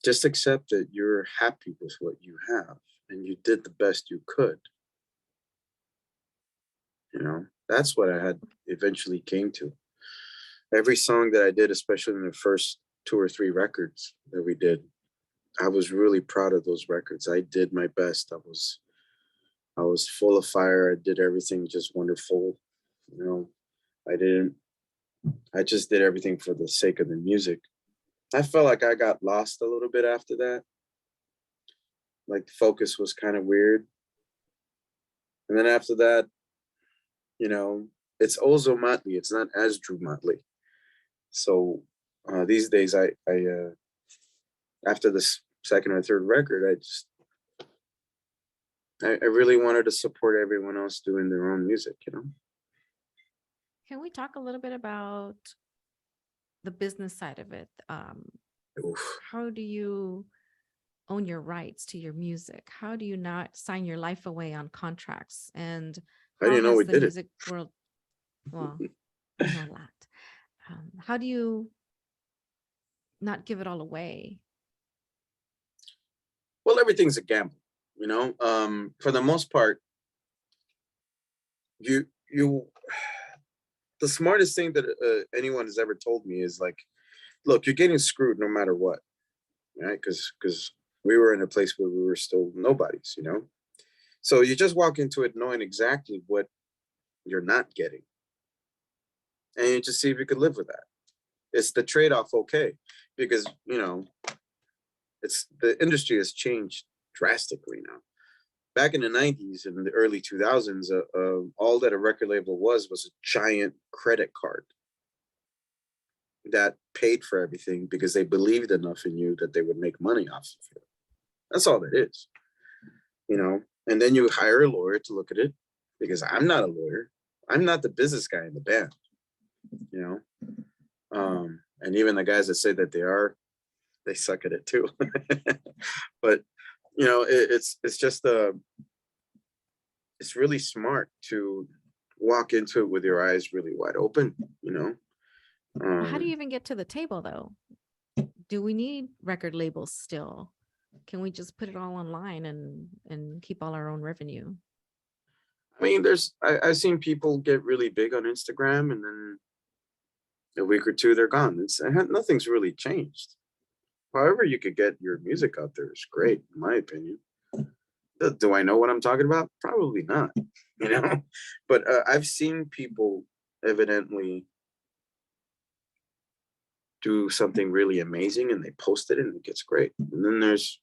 just accept that you're happy with what you have and you did the best you could. You know, that's what I had eventually came to. Every song that I did, especially in the first 2 or 3 records that we did, I was really proud of those records. I did my best. I was full of fire. I did everything just wonderful. You know, I didn't I just did everything for the sake of the music. I felt like I got lost a little bit after that. Like the focus was kind of weird. And then after that, you know, it's Ozomatli, it's not Asdrubal. So these days, I after this second or third record, I really wanted to support everyone else doing their own music, you know? Can we talk a little bit about the business side of it? Oof. How do you own your rights to your music? How do you not sign your life away on contracts? And How do you know has we the did it? music world, well, I know a lot. How do you not give it all away? Well, everything's a gamble, you know? For the most part, you the smartest thing that anyone has ever told me is like, look, you're getting screwed no matter what, right? Because we were in a place where we were still nobodies, you know? So you just walk into it knowing exactly what you're not getting. And you just see if you could live with that. It's the trade-off, okay? Because, you know, the industry has changed drastically now. Back in the 90s and the early 2000s, all that a record label was a giant credit card that paid for everything because they believed enough in you that they would make money off of you. That's all it is, you know? And then you hire a lawyer to look at it because I'm not a lawyer. I'm not the business guy in the band, you know? And even the guys that say that they are, they suck at it too. But, you know, it's just it's really smart to walk into it with your eyes really wide open, you know? How do you even get to the table though? Do we need record labels still? Can we just put it all online and keep all our own revenue? I mean, I've seen people get really big on Instagram and then a week or two, they're gone. Nothing's really changed. However you could get your music out there is great, in my opinion. Do I know what I'm talking about? Probably not, you know? But I've seen people evidently do something really amazing and they post it and it gets great. And then there's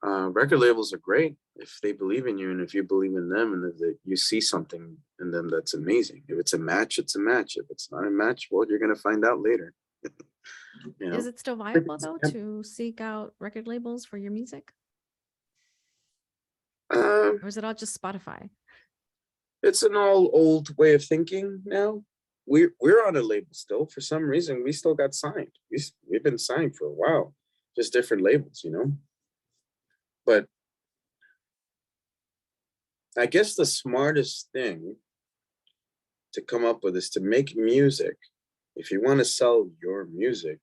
record labels are great if they believe in you and if you believe in them and that you see something in them that's amazing. If it's a match, it's a match. If it's not a match, well, you're going to find out later. You know? Is it still viable though to seek out record labels for your music? Or is it all just Spotify? It's an all old way of thinking now. We're on a label still. For some reason, we still got signed. We've been signed for a while, just different labels, you know? But I guess the smartest thing to come up with is to make music. If you want to sell your music,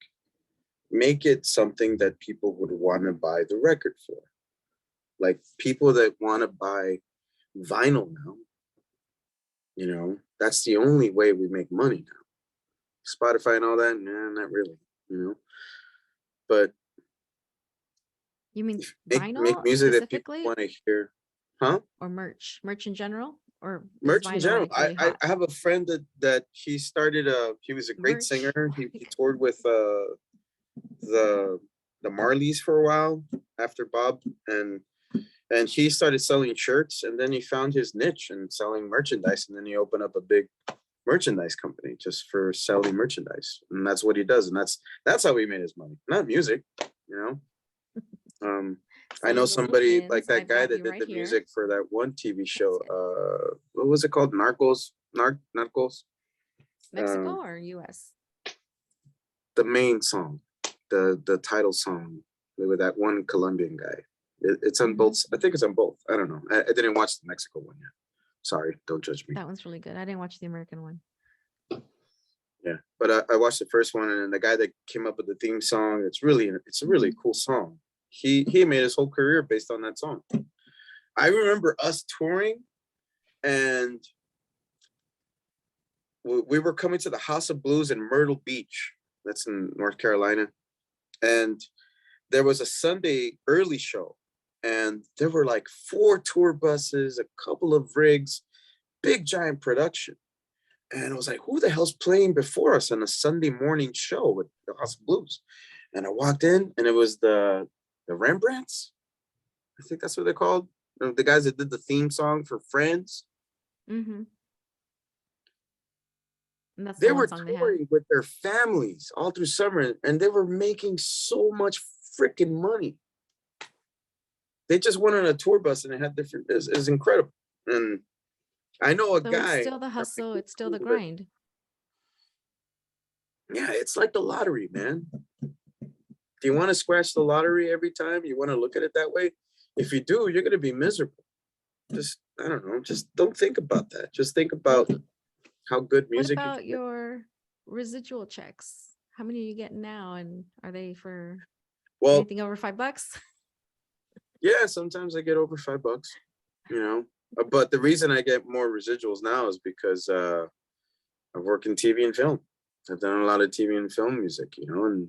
make it something that people would want to buy the record for. Like people that want to buy vinyl now, you know, that's the only way we make money now. Spotify and all that, nah, not really, you know. But You mean make vinyl music that people specifically want to hear, huh? or merch in general? Or is Merch in vinyl, general. like, really hot? I have a friend that he started he was a great Merch, singer. He like- toured with the Marleys for a while after Bob, and he started selling shirts, and then he found his niche in selling merchandise, and then he opened up a big merchandise company just for selling merchandise, and that's what he does, and that's how he made his money, not music, you know. I know somebody like that guy that did the music for that one TV show. What was it called? Narcos. Mexico or US? The main song, the title song with that one Colombian guy. It's on both. I think it's on both. I don't know. I didn't watch the Mexico one yet. Sorry, don't judge me. That one's really good. I didn't watch the American one. Yeah, but I watched the first one, and the guy that came up with the theme song, it's a really cool song. He made his whole career based on that song. I remember us touring, and we were coming to the House of Blues in Myrtle Beach. That's in North Carolina. And there was a Sunday early show, and there were like 4 tour buses, a couple of rigs, big giant production. And I was like, who the hell's playing before us on a Sunday morning show with the House of Blues? And I walked in, and it was the Rembrandts. I think that's what they're called. The guys that did the theme song for Friends. Mm-hmm. And that's They the one were song they had. touring with their families all through summer, and they were making so much freaking money. They just went on a tour bus and they had different, it's incredible. And I know a So guy. it's still the hustle, it's still the grind. Yeah, it's like the lottery, man. Do you want to scratch the lottery every time? You want to look at it that way? If you do, you're going to be miserable. Just, I don't know, just don't think about that. Just think about how good What music about you can your residual checks? How many are you getting now? And are they for Well, anything over $5? yeah, sometimes I get over $5, you know. But the reason I get more residuals now is because I work in TV and film. I've done a lot of TV and film music, you know, and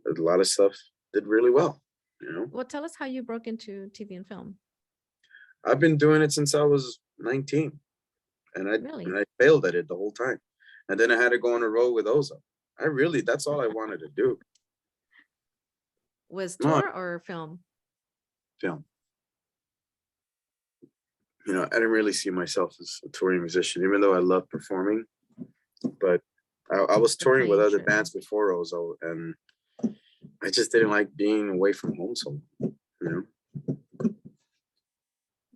a lot of stuff did really well, you know. Well, tell us how you broke into TV and film. I've been doing it since I was 19, and Really? I failed at it the whole time. And then I had to go on a road with Ozo. That's all I wanted to do. Was No, tour or film? film. You know, I didn't really see myself as a touring musician, even though I love performing. But I was touring with playing other shows. bands before Ozo, and I just didn't like being away from home so long, you know.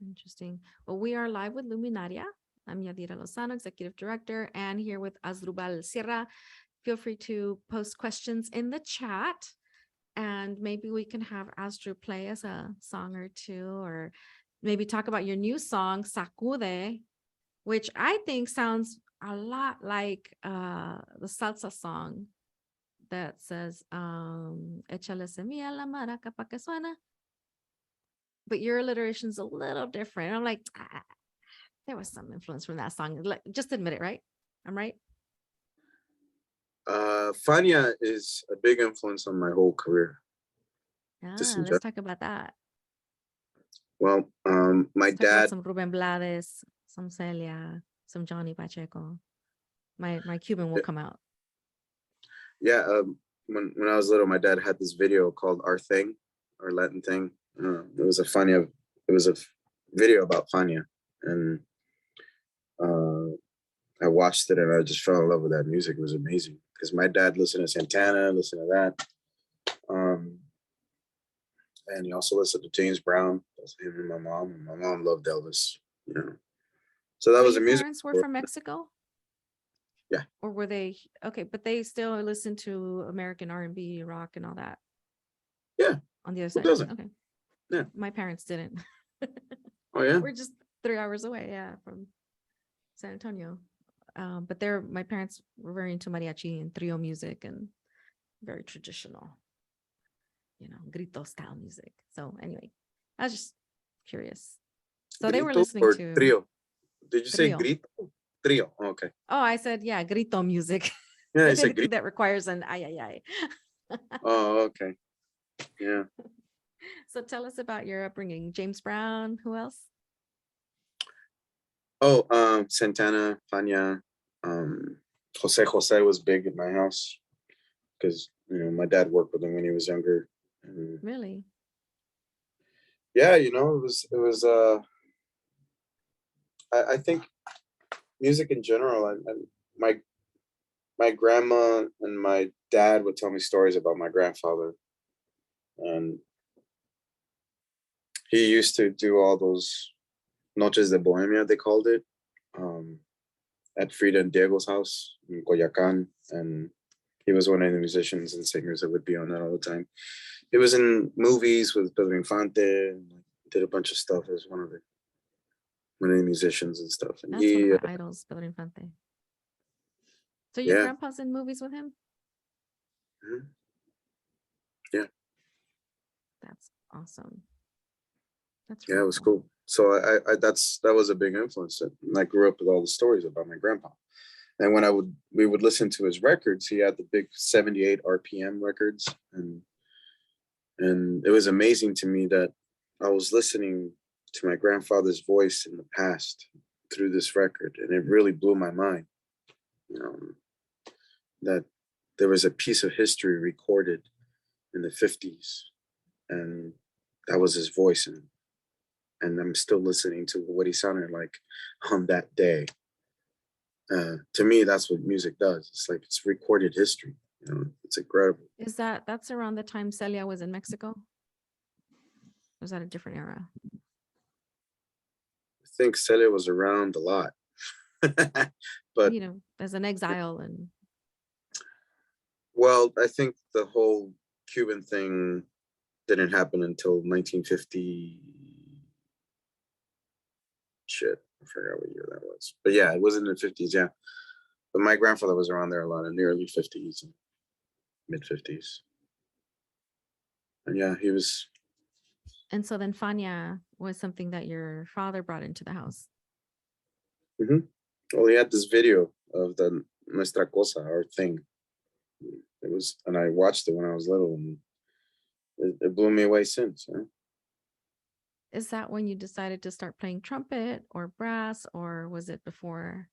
Interesting. Well, we are live with Luminaria. I'm Yadhira Lozano, Executive Director, and here with Asdrubal Sierra. Feel free to post questions in the chat, and maybe we can have Asdru play us a song or two, or maybe talk about your new song, Sacude, which I think sounds a lot like the salsa song that says, Échale semilla a la maraca pa que suena. But your alliteration's a little different. I'm like, there was some influence from that song. Just admit it, right? I'm right. Fania is a big influence on my whole career. Just in Let's general. talk about that. Well, my Talk about dad. some Ruben Blades, some Celia, some Johnny Pacheco. My Cuban will come out. Yeah, when I was little, my dad had this video called "Our Thing," or Latin Thing. It was a video about Fania, and I watched it and I just fell in love with that music. It was amazing because my dad listened to Santana, listened to that, and he also listened to James Brown. That's him and my mom. And my mom loved Elvis, you know. So that So was a your music. parents were from Mexico? Yeah. Or were they okay? But they still listen to American R&B, rock, and all that. Yeah. On the other Who side. doesn't? Okay. Yeah. My parents didn't. Oh yeah. We're just 3 hours away, yeah, from San Antonio. But my parents were very into mariachi and trio music and very traditional, you know, grito style music. So anyway, I was just curious. So they were Grito listening or to trio. Did you say Trio. grito? Trio. Okay. Oh, I said, yeah, grito music. Yeah, I said Anything grito. that requires an ay, ay, ay. Oh, okay. Yeah. So tell us about your upbringing. James Brown, who else? Oh, Santana, Fania, Jose was big in my house because, you know, my dad worked with him when he was younger. And Really? yeah, you know, it was I think music in general, and my grandma and my dad would tell me stories about my grandfather, and he used to do all those noches de bohemia, they called it, at Frida and Diego's house in Coyacan, and he was one of the musicians and singers that would be on that all the time. He was in movies with Pedro Infante and did a bunch of stuff as one of the musicians and stuff. And That's one of my idols, Pedro Infante. So your Yeah. grandpa's in movies with him? Mhm. Yeah. That's awesome. That's Yeah, really it was cool. So that was a big influence. And I grew up with all the stories about my grandpa. And when we would listen to his records, he had the big 78 RPM records, and it was amazing to me that I was listening to my grandfather's voice in the past through this record, and it really blew my mind. that there was a piece of history recorded in the 50s, and that was his voice, and I'm still listening to what he sounded like on that day. To me, that's what music does. It's like it's recorded history. It's incredible. Is that's around the time Celia was in Mexico? Or was that a different era? I think Celia was around a lot, but as an exile and. Well, I think the whole Cuban thing didn't happen until 1950. Shit, I forgot what year that was. But yeah, it was in the 50s, yeah. But my grandfather was around there a lot in the early 50s and mid 50s. And yeah, he was. And so then Fania was something that your father brought into the house. Well, he had this video of the Nuestra Cosa, our thing. It was, and I watched it when I was little, and it blew me away since. Is that when you decided to start playing trumpet or brass, or was it before?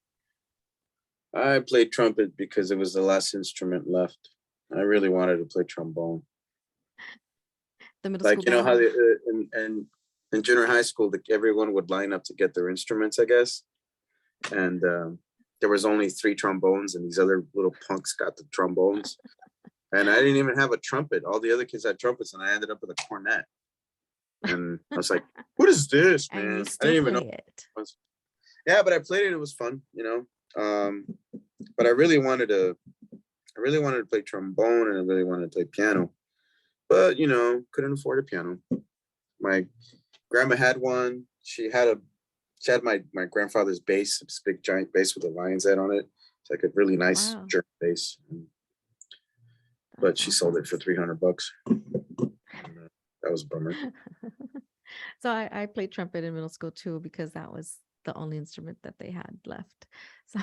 I played trumpet because it was the last instrument left. I really wanted to play trombone. The middle Like, school how band? in junior high school, everyone would line up to get their instruments, I guess. And there was only 3 trombones, and these other little punks got the trombones. And I didn't even have a trumpet. All the other kids had trumpets, and I ended up with a cornet. And I was like, "What is this, man?" And you I still didn't even know. play it. Yeah, but I played it. It was fun, But I really wanted to play trombone, and I really wanted to play piano. But couldn't afford a piano. My grandma had one. She had my grandfather's bass, this big giant bass with a lion's head on it. It's like a really nice Wow. German bass. But That's she awesome. sold it for $300. That was a bummer. So I played trumpet in middle school too, because that was the only instrument that they had left. So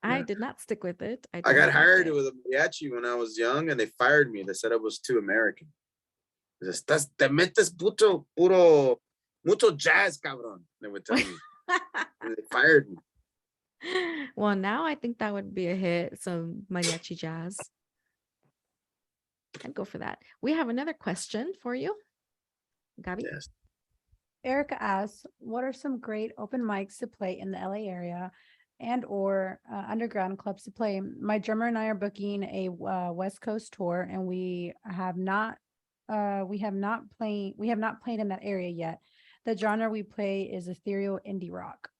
I Yeah. did not stick with it. I did got not like hired it. with a mariachi when I was young, and they fired me. They said I was too American. Te metes mucho jazz, cabrón. They would tell me. And they fired me. Well, now I think that would be a hit. Some mariachi jazz. I'd go for that. We have another question for you, Gabi. Yes. Erica asks, what are some great open mics to play in the LA area and or underground clubs to play? My drummer and I are booking a West Coast tour, and we have not played in that area yet. The genre we play is ethereal indie rock.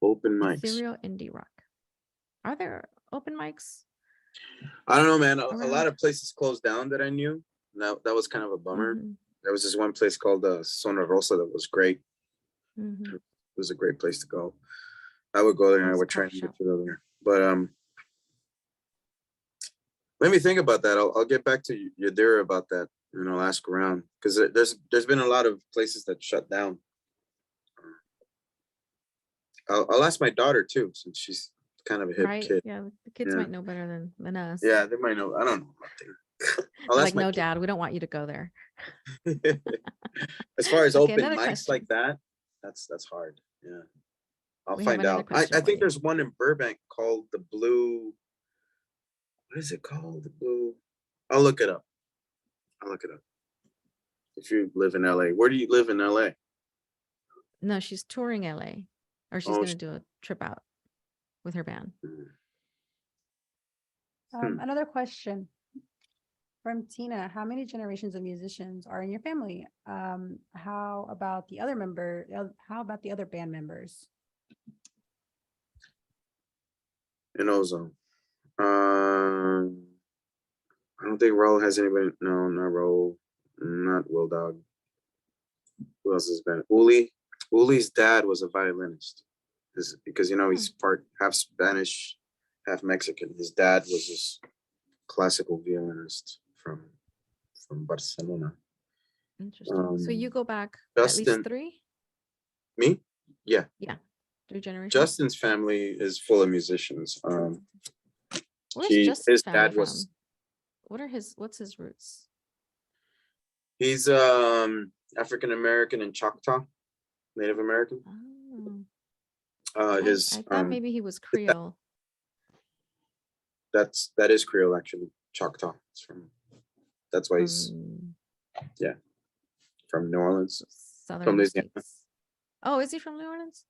Open mics. Ethereal indie rock. Are there open mics? I don't know, man. A around? lot of places closed down that I knew. That was kind of a bummer. Mhm. There was this one place called Zona Rosa that was great. Mhm. It was a great place to go. I would go there, and I That's a would try coffee and get shop. to go there. But let me think about that. I'll get back to Yadhira about that, and I'll ask around, because there's been a lot of places that shut down. I'll ask my daughter too, since she's kind of a hip Right? kid. Yeah, the kids Yeah. might know better than us. Yeah, they might know. I don't know nothing. I'll They're ask like, my no, kid. Dad, we don't want you to go there. As far as Okay, open another mics question. like that, that's hard. Yeah, I'll We have find another out. question I for think you. there's one in Burbank called the Blue. What is it called? The Blue. I'll look it up. If you live in LA, where do you live in LA? No, she's touring LA, or she's Oh, going to do a trip out with her band. Another question from Tina: how many generations of musicians are in your family? How about the other band members? in Ozone. I don't think Raul has anybody. No, not Raul. Not Will Dog. Who else has been? Uli. Uli's dad was a violinist. Because he's half Spanish, half Mexican. His dad was this classical violinist from Barcelona. Interesting. So you go back Justin, at least 3? Me? Yeah. Yeah. 3 generations. Justin's family is full of musicians. Where's Justin's his family dad was. From? What's his roots? He's African American and Choctaw, Native American. Oh. His I thought maybe he was Creole. that is Creole actually. Choctaw. It's that's why he's From from New Orleans. southern Louisiana. states. Oh, is he from New Orleans?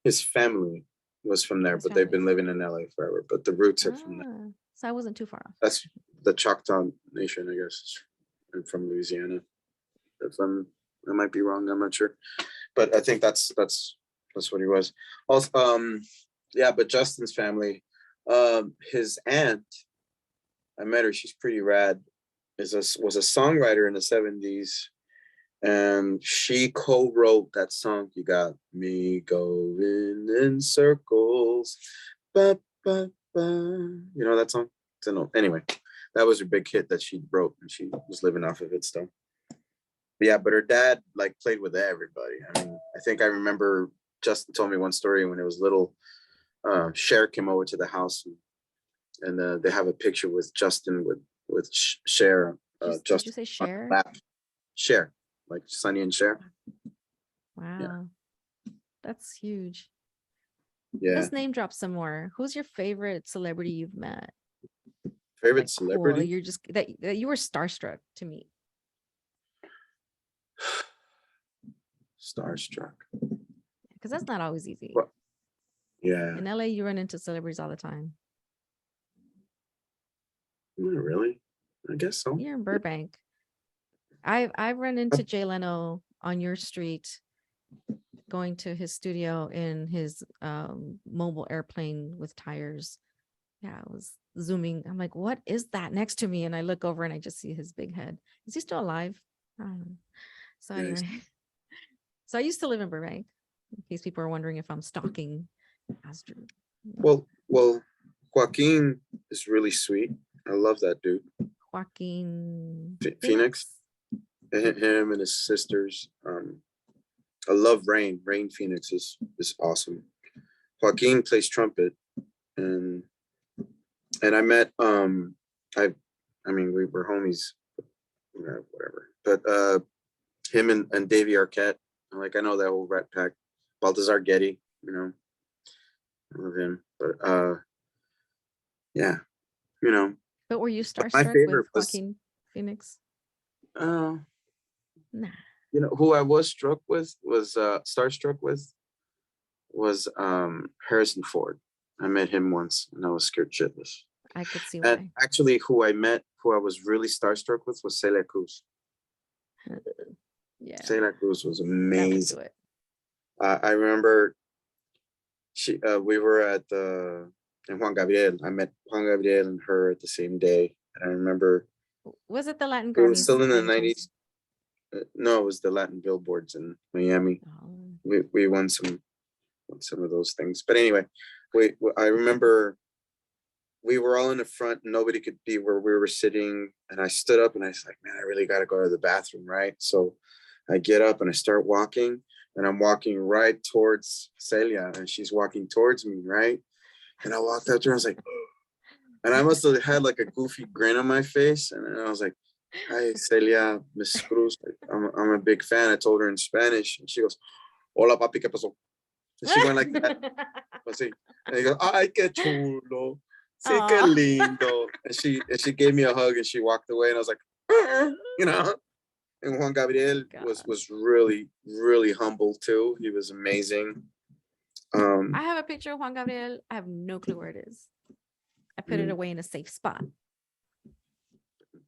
His family was from there, His but they've family. been living in LA forever. But the roots are from there. Ah, so I wasn't too far off. That's the Choctaw Nation, I guess, and from Louisiana. If I might be wrong, I'm not sure, but I think that's what he was. Also, yeah, but Justin's family, his aunt, I met her. She's pretty rad. Was a songwriter in the 70s, and she co-wrote that song. You got me going in circles, ba, ba, ba. You know that song? So no. Anyway, that was her big hit that she wrote, and she was living off of it still. But yeah, but her dad like played with everybody. I mean, I think I remember Justin told me one story when it was little. Cher came over to the house, and they have a picture with Justin with Cher. Did you say Cher? Cher, like Sonny and Cher. Wow, that's huge. Yeah. Let's name drop some more. Who's your favorite celebrity you've met? Favorite Like, celebrity? cool, you're just that you were starstruck to meet. Starstruck. Because that's not always easy. Well, yeah. In LA, you run into celebrities all the time. Not really. I guess so. You're in Burbank. I've run into Jay Leno on your street, going to his studio in his mobile airplane with tires. Yeah, I was zooming. I'm like, what is that next to me? And I look over and I just see his big head. Is he still alive? I don't know. So Yes. anyway, so I used to live in Burbank, in case people are wondering if I'm stalking Asdru. Well, Joaquin is really sweet. I love that dude. Joaquin Phoenix. Him and his sisters. I love Rain. Rain Phoenix is awesome. Joaquin plays trumpet, and I met I mean we were homies, whatever. But him and Davey Arquette, like I know that whole Rat Pack. Balthazar Getty, you know, I love him. But yeah, you know. But were you My starstruck favorite with Joaquin Phoenix? Nah. You know who I was starstruck with was Harrison Ford. I met him once and I was scared shitless. I could see And why. actually who I was really starstruck with was Celia Cruz. Yeah, Celia Cruz was that would amazing. do it. I remember we were at in Juan Gabriel. I met Juan Gabriel and her at the same day. And I remember Was it the Latin it Grammys? was still in the by any chance? 90s. No, it was the Latin Billboards in Miami. Oh. We won some of those things. But anyway, I remember we were all in the front. Nobody could be where we were sitting. And I stood up and I was like, man, I really got to go to the bathroom, right? So I get up and I start walking. And I'm walking right towards Celia. And she's walking towards me, right? And I walked up to her. I was like, and I must have had like a goofy grin on my face. And I was like, hi, Celia, Miss Cruz. I'm a big fan. I told her in Spanish. And she goes, hola, papi, ¿qué pasó? And she went like that. Así. And he goes, ay, qué chulo. Sí, qué Aw. lindo. And she gave me a hug and she walked away. And I was like, you know. And Juan Gabriel was really, really humble too. He was amazing. I have a picture of Juan Gabriel. I have no clue where it is. I put it away in a safe spot.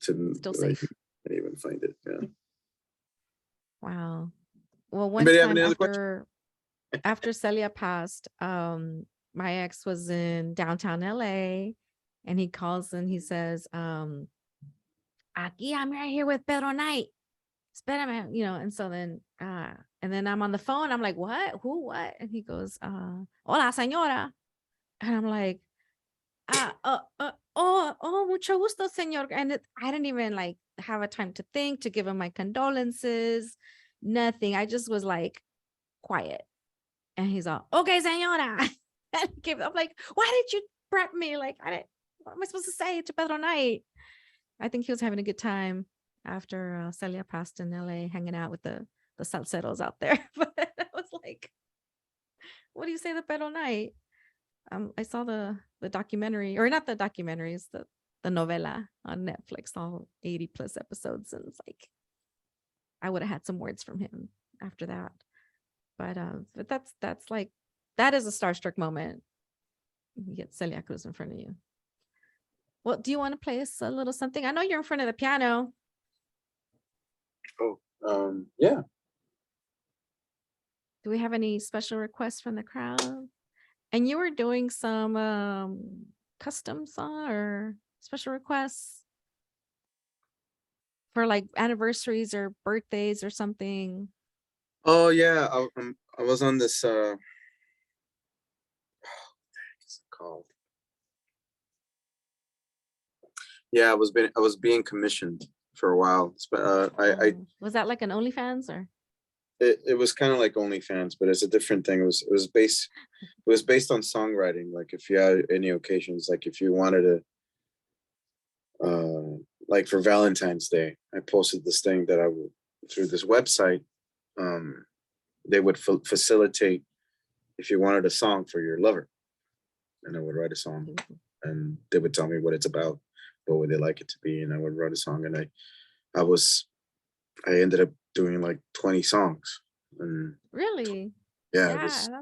Still safe. I didn't even find it. Yeah. Wow. Well, one Anybody have time any other questions? after Celia passed, my ex was in downtown LA and he calls and he says, Aquí, I'm right here with Pedro Knight. Espérame, you know, and so then and then I'm on the phone. I'm like, what? Who, what? And he goes, hola, señora. And I'm like, oh, mucho gusto, señor. And I didn't even like have a time to think, to give him my condolences, nothing. I just was like quiet. And he's all, okay, señora. And I'm like, why did you prep me? Like, what am I supposed to say to Pedro Knight? I think he was having a good time after Celia passed in LA, hanging out with the salseros out there. But I was like, What do you say, the Pero Night? I saw the documentary, or not the documentaries, the novela on Netflix, all 80 plus episodes, and it's like I would have had some words from him after that. But that's like, that is a starstruck moment. You get Celia Cruz in front of you. Well, do you want to play us a little something? I know you're in front of the piano. Oh, yeah. Do we have any special requests from the crowd? And you were doing some custom song or special requests for like anniversaries or birthdays or something. Oh yeah, I was on this. What's it called? Yeah, I was being commissioned for a while. Was that like an OnlyFans or? It was kind of like OnlyFans, but it's a different thing. It was based on songwriting. Like if you had any occasions, like if you wanted to, like for Valentine's Day, I posted this thing that I would, through this website, they would facilitate if you wanted a song for your lover, and I would write a song, and they would tell me what it's about, what would they like it to be, and I would write a song, and I ended up doing like 20 songs, and Really? yeah, That's. it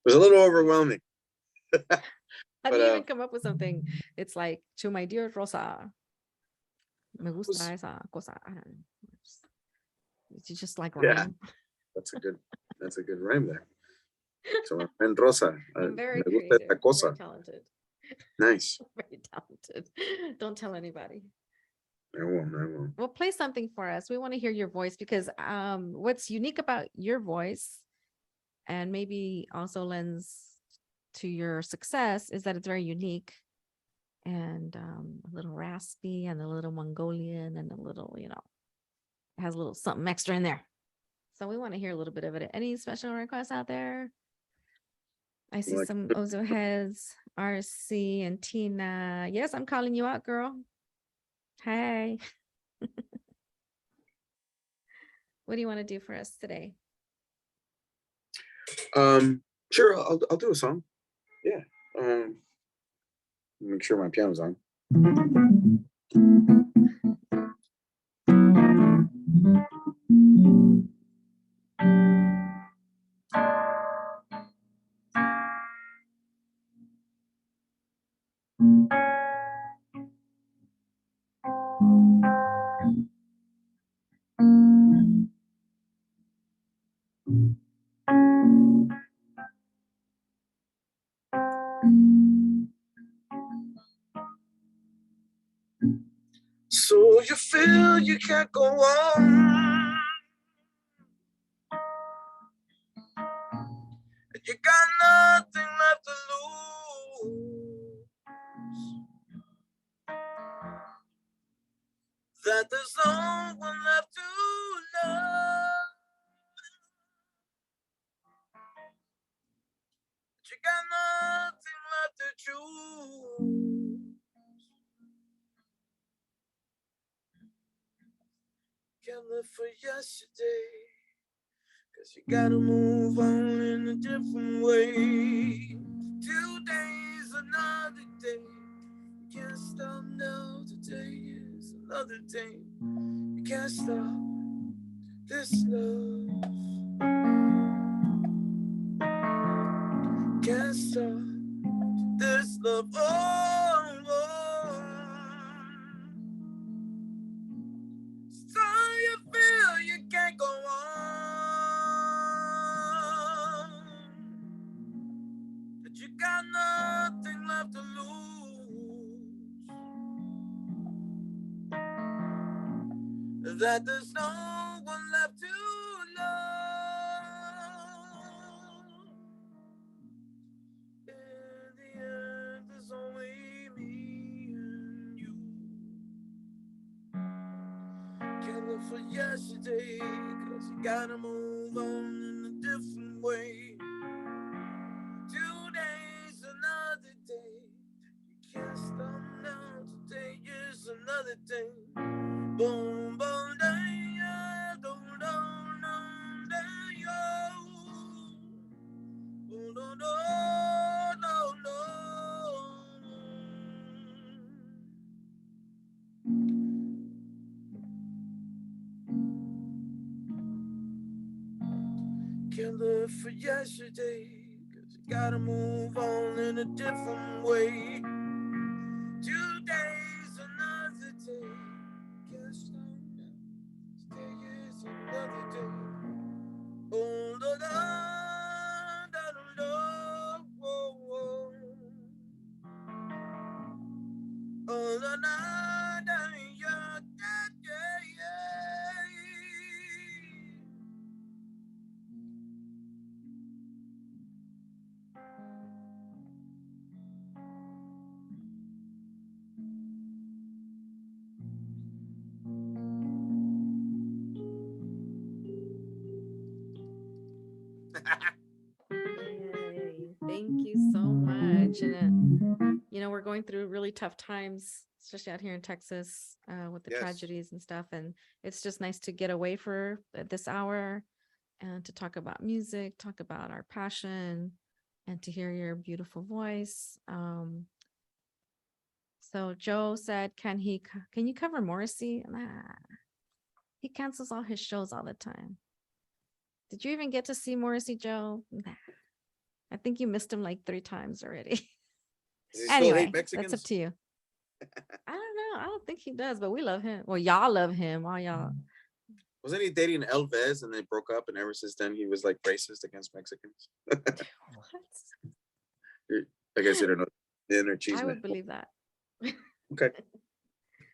was a little overwhelming. How do you even come up with something? It's like, to my dear Rosa, me gusta esa cosa. I don't know. You just like rhyme. Yeah, that's a good rhyme there. So and Rosa, I'm very me gusta creative, esta cosa. very talented. Nice. Very talented. Don't tell anybody. I won't. Well, play something for us. We want to hear your voice, because what's unique about your voice, and maybe also lends to your success, is that it's very unique and a little raspy and a little Mongolian and a little, it has a little something extra in there. So we want to hear a little bit of it. Any special requests out there? I see Like- some Ozo heads, RC and Tina. Yes, I'm calling you out, girl. Hey. What do you want to do for us today? Sure, I'll do a song. Yeah. Make sure my piano's on. So you feel you can't go on, and you got nothing left to lose, that there's no one left to love, that you got nothing left to choose, can't live for yesterday, 'cause you gotta move on in a different way. Today's another day. You can't stop now. Today is another day. You can't stop this love. Can't stop this love. Oh. So you feel you can't go on, that you got nothing left to lose, that there's no one left to love. In the end, there's only me and you. Can't live for yesterday, 'cause you gotta move on in a different way. Today's another day. You can't stop now. Today is another day. Boom, boom, day, yeah, dum, dum, dum, day, yo. Boom, dum, can't live for yesterday, 'cause you gotta move on in a different way. Today's another day. Can't stop now. Today is another day. Oh, da, da, da, da, da, whoa, whoa. Oh, da, da, da, yeah, yeah, yeah, yeah. Yay. Thank you so much. And you know, we're going through really tough times, especially out here in Texas, with the Yes. tragedies and stuff. And it's just nice to get away for this hour and to talk about music, talk about our passion, and to hear your beautiful voice. So Joe said, can you cover Morrissey? Nah, he cancels all his shows all the time. Did you even get to see Morrissey, Joe? Nah. I think you missed him like 3 times already. Does he still Anyway, hate Mexicans? that's up to you. I don't know. I don't think he does, but we love him. Well, y'all love him. All y'all. Wasn't he dating Elvez and they broke up, and ever since then he was like racist against Mexicans? What? I guess you don't know. Dinner cheese. I would believe that. Okay.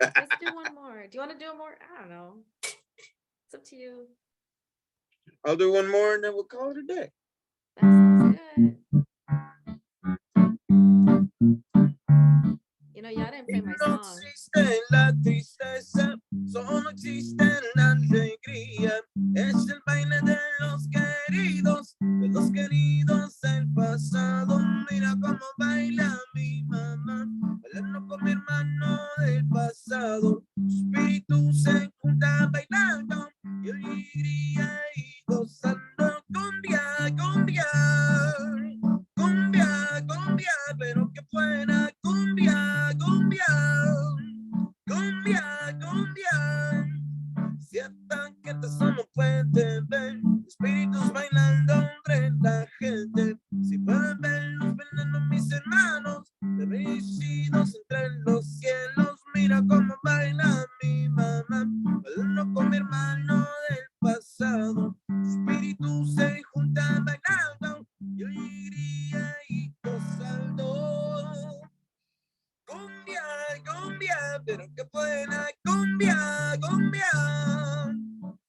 Let's do one more. Do you want to do more? I don't know. It's up to you. I'll do one more and then we'll call it a day. That sounds good. You know, y'all didn't play my No song. existe la tristeza, solo existe la alegría. Es el baile de los queridos del pasado. Mira cómo baila mi mamá, bailando con mi hermano del pasado. Sus espíritus se juntan bailando y alegría y gozando. Cumbia, cumbia, cumbia, cumbia, pero que fuera cumbia, cumbia, cumbia, cumbia. Cierta que eso no puede ver, espíritus bailando entre la gente. Si pueden verlos bailando mis hermanos, bendecidos entre los cielos. Mira cómo baila mi mamá, bailando con mi hermano del pasado. Espíritus se juntan bailando y alegría y gozando. Cumbia, cumbia, pero que buena cumbia, cumbia.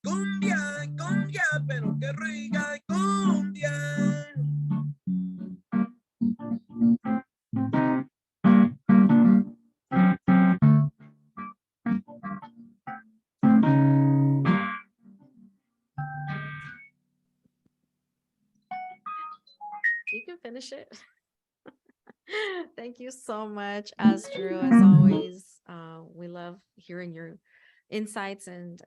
Cumbia, cumbia, pero que rica cumbia. You can finish it. Thank you so much, Asdru. As always, we love hearing your insights and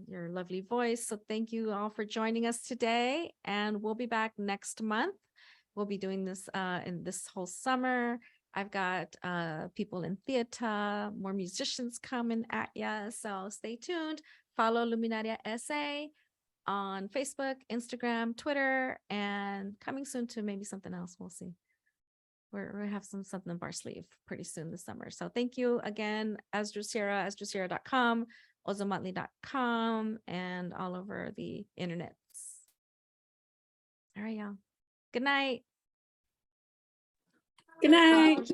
your lovely voice. So thank you all for joining us today. And we'll be back next month. We'll be doing this in this whole summer. I've got people in theater, more musicians coming at ya. So stay tuned. Follow Luminaria SA on Facebook, Instagram, Twitter, and coming soon to maybe something else. We'll see. We have something up our sleeve pretty soon this summer. So thank you again, Asdru Sierra, asdrusierra.com, ozomatli.com, and all over the internets. All right, y'all. Good night. Good night.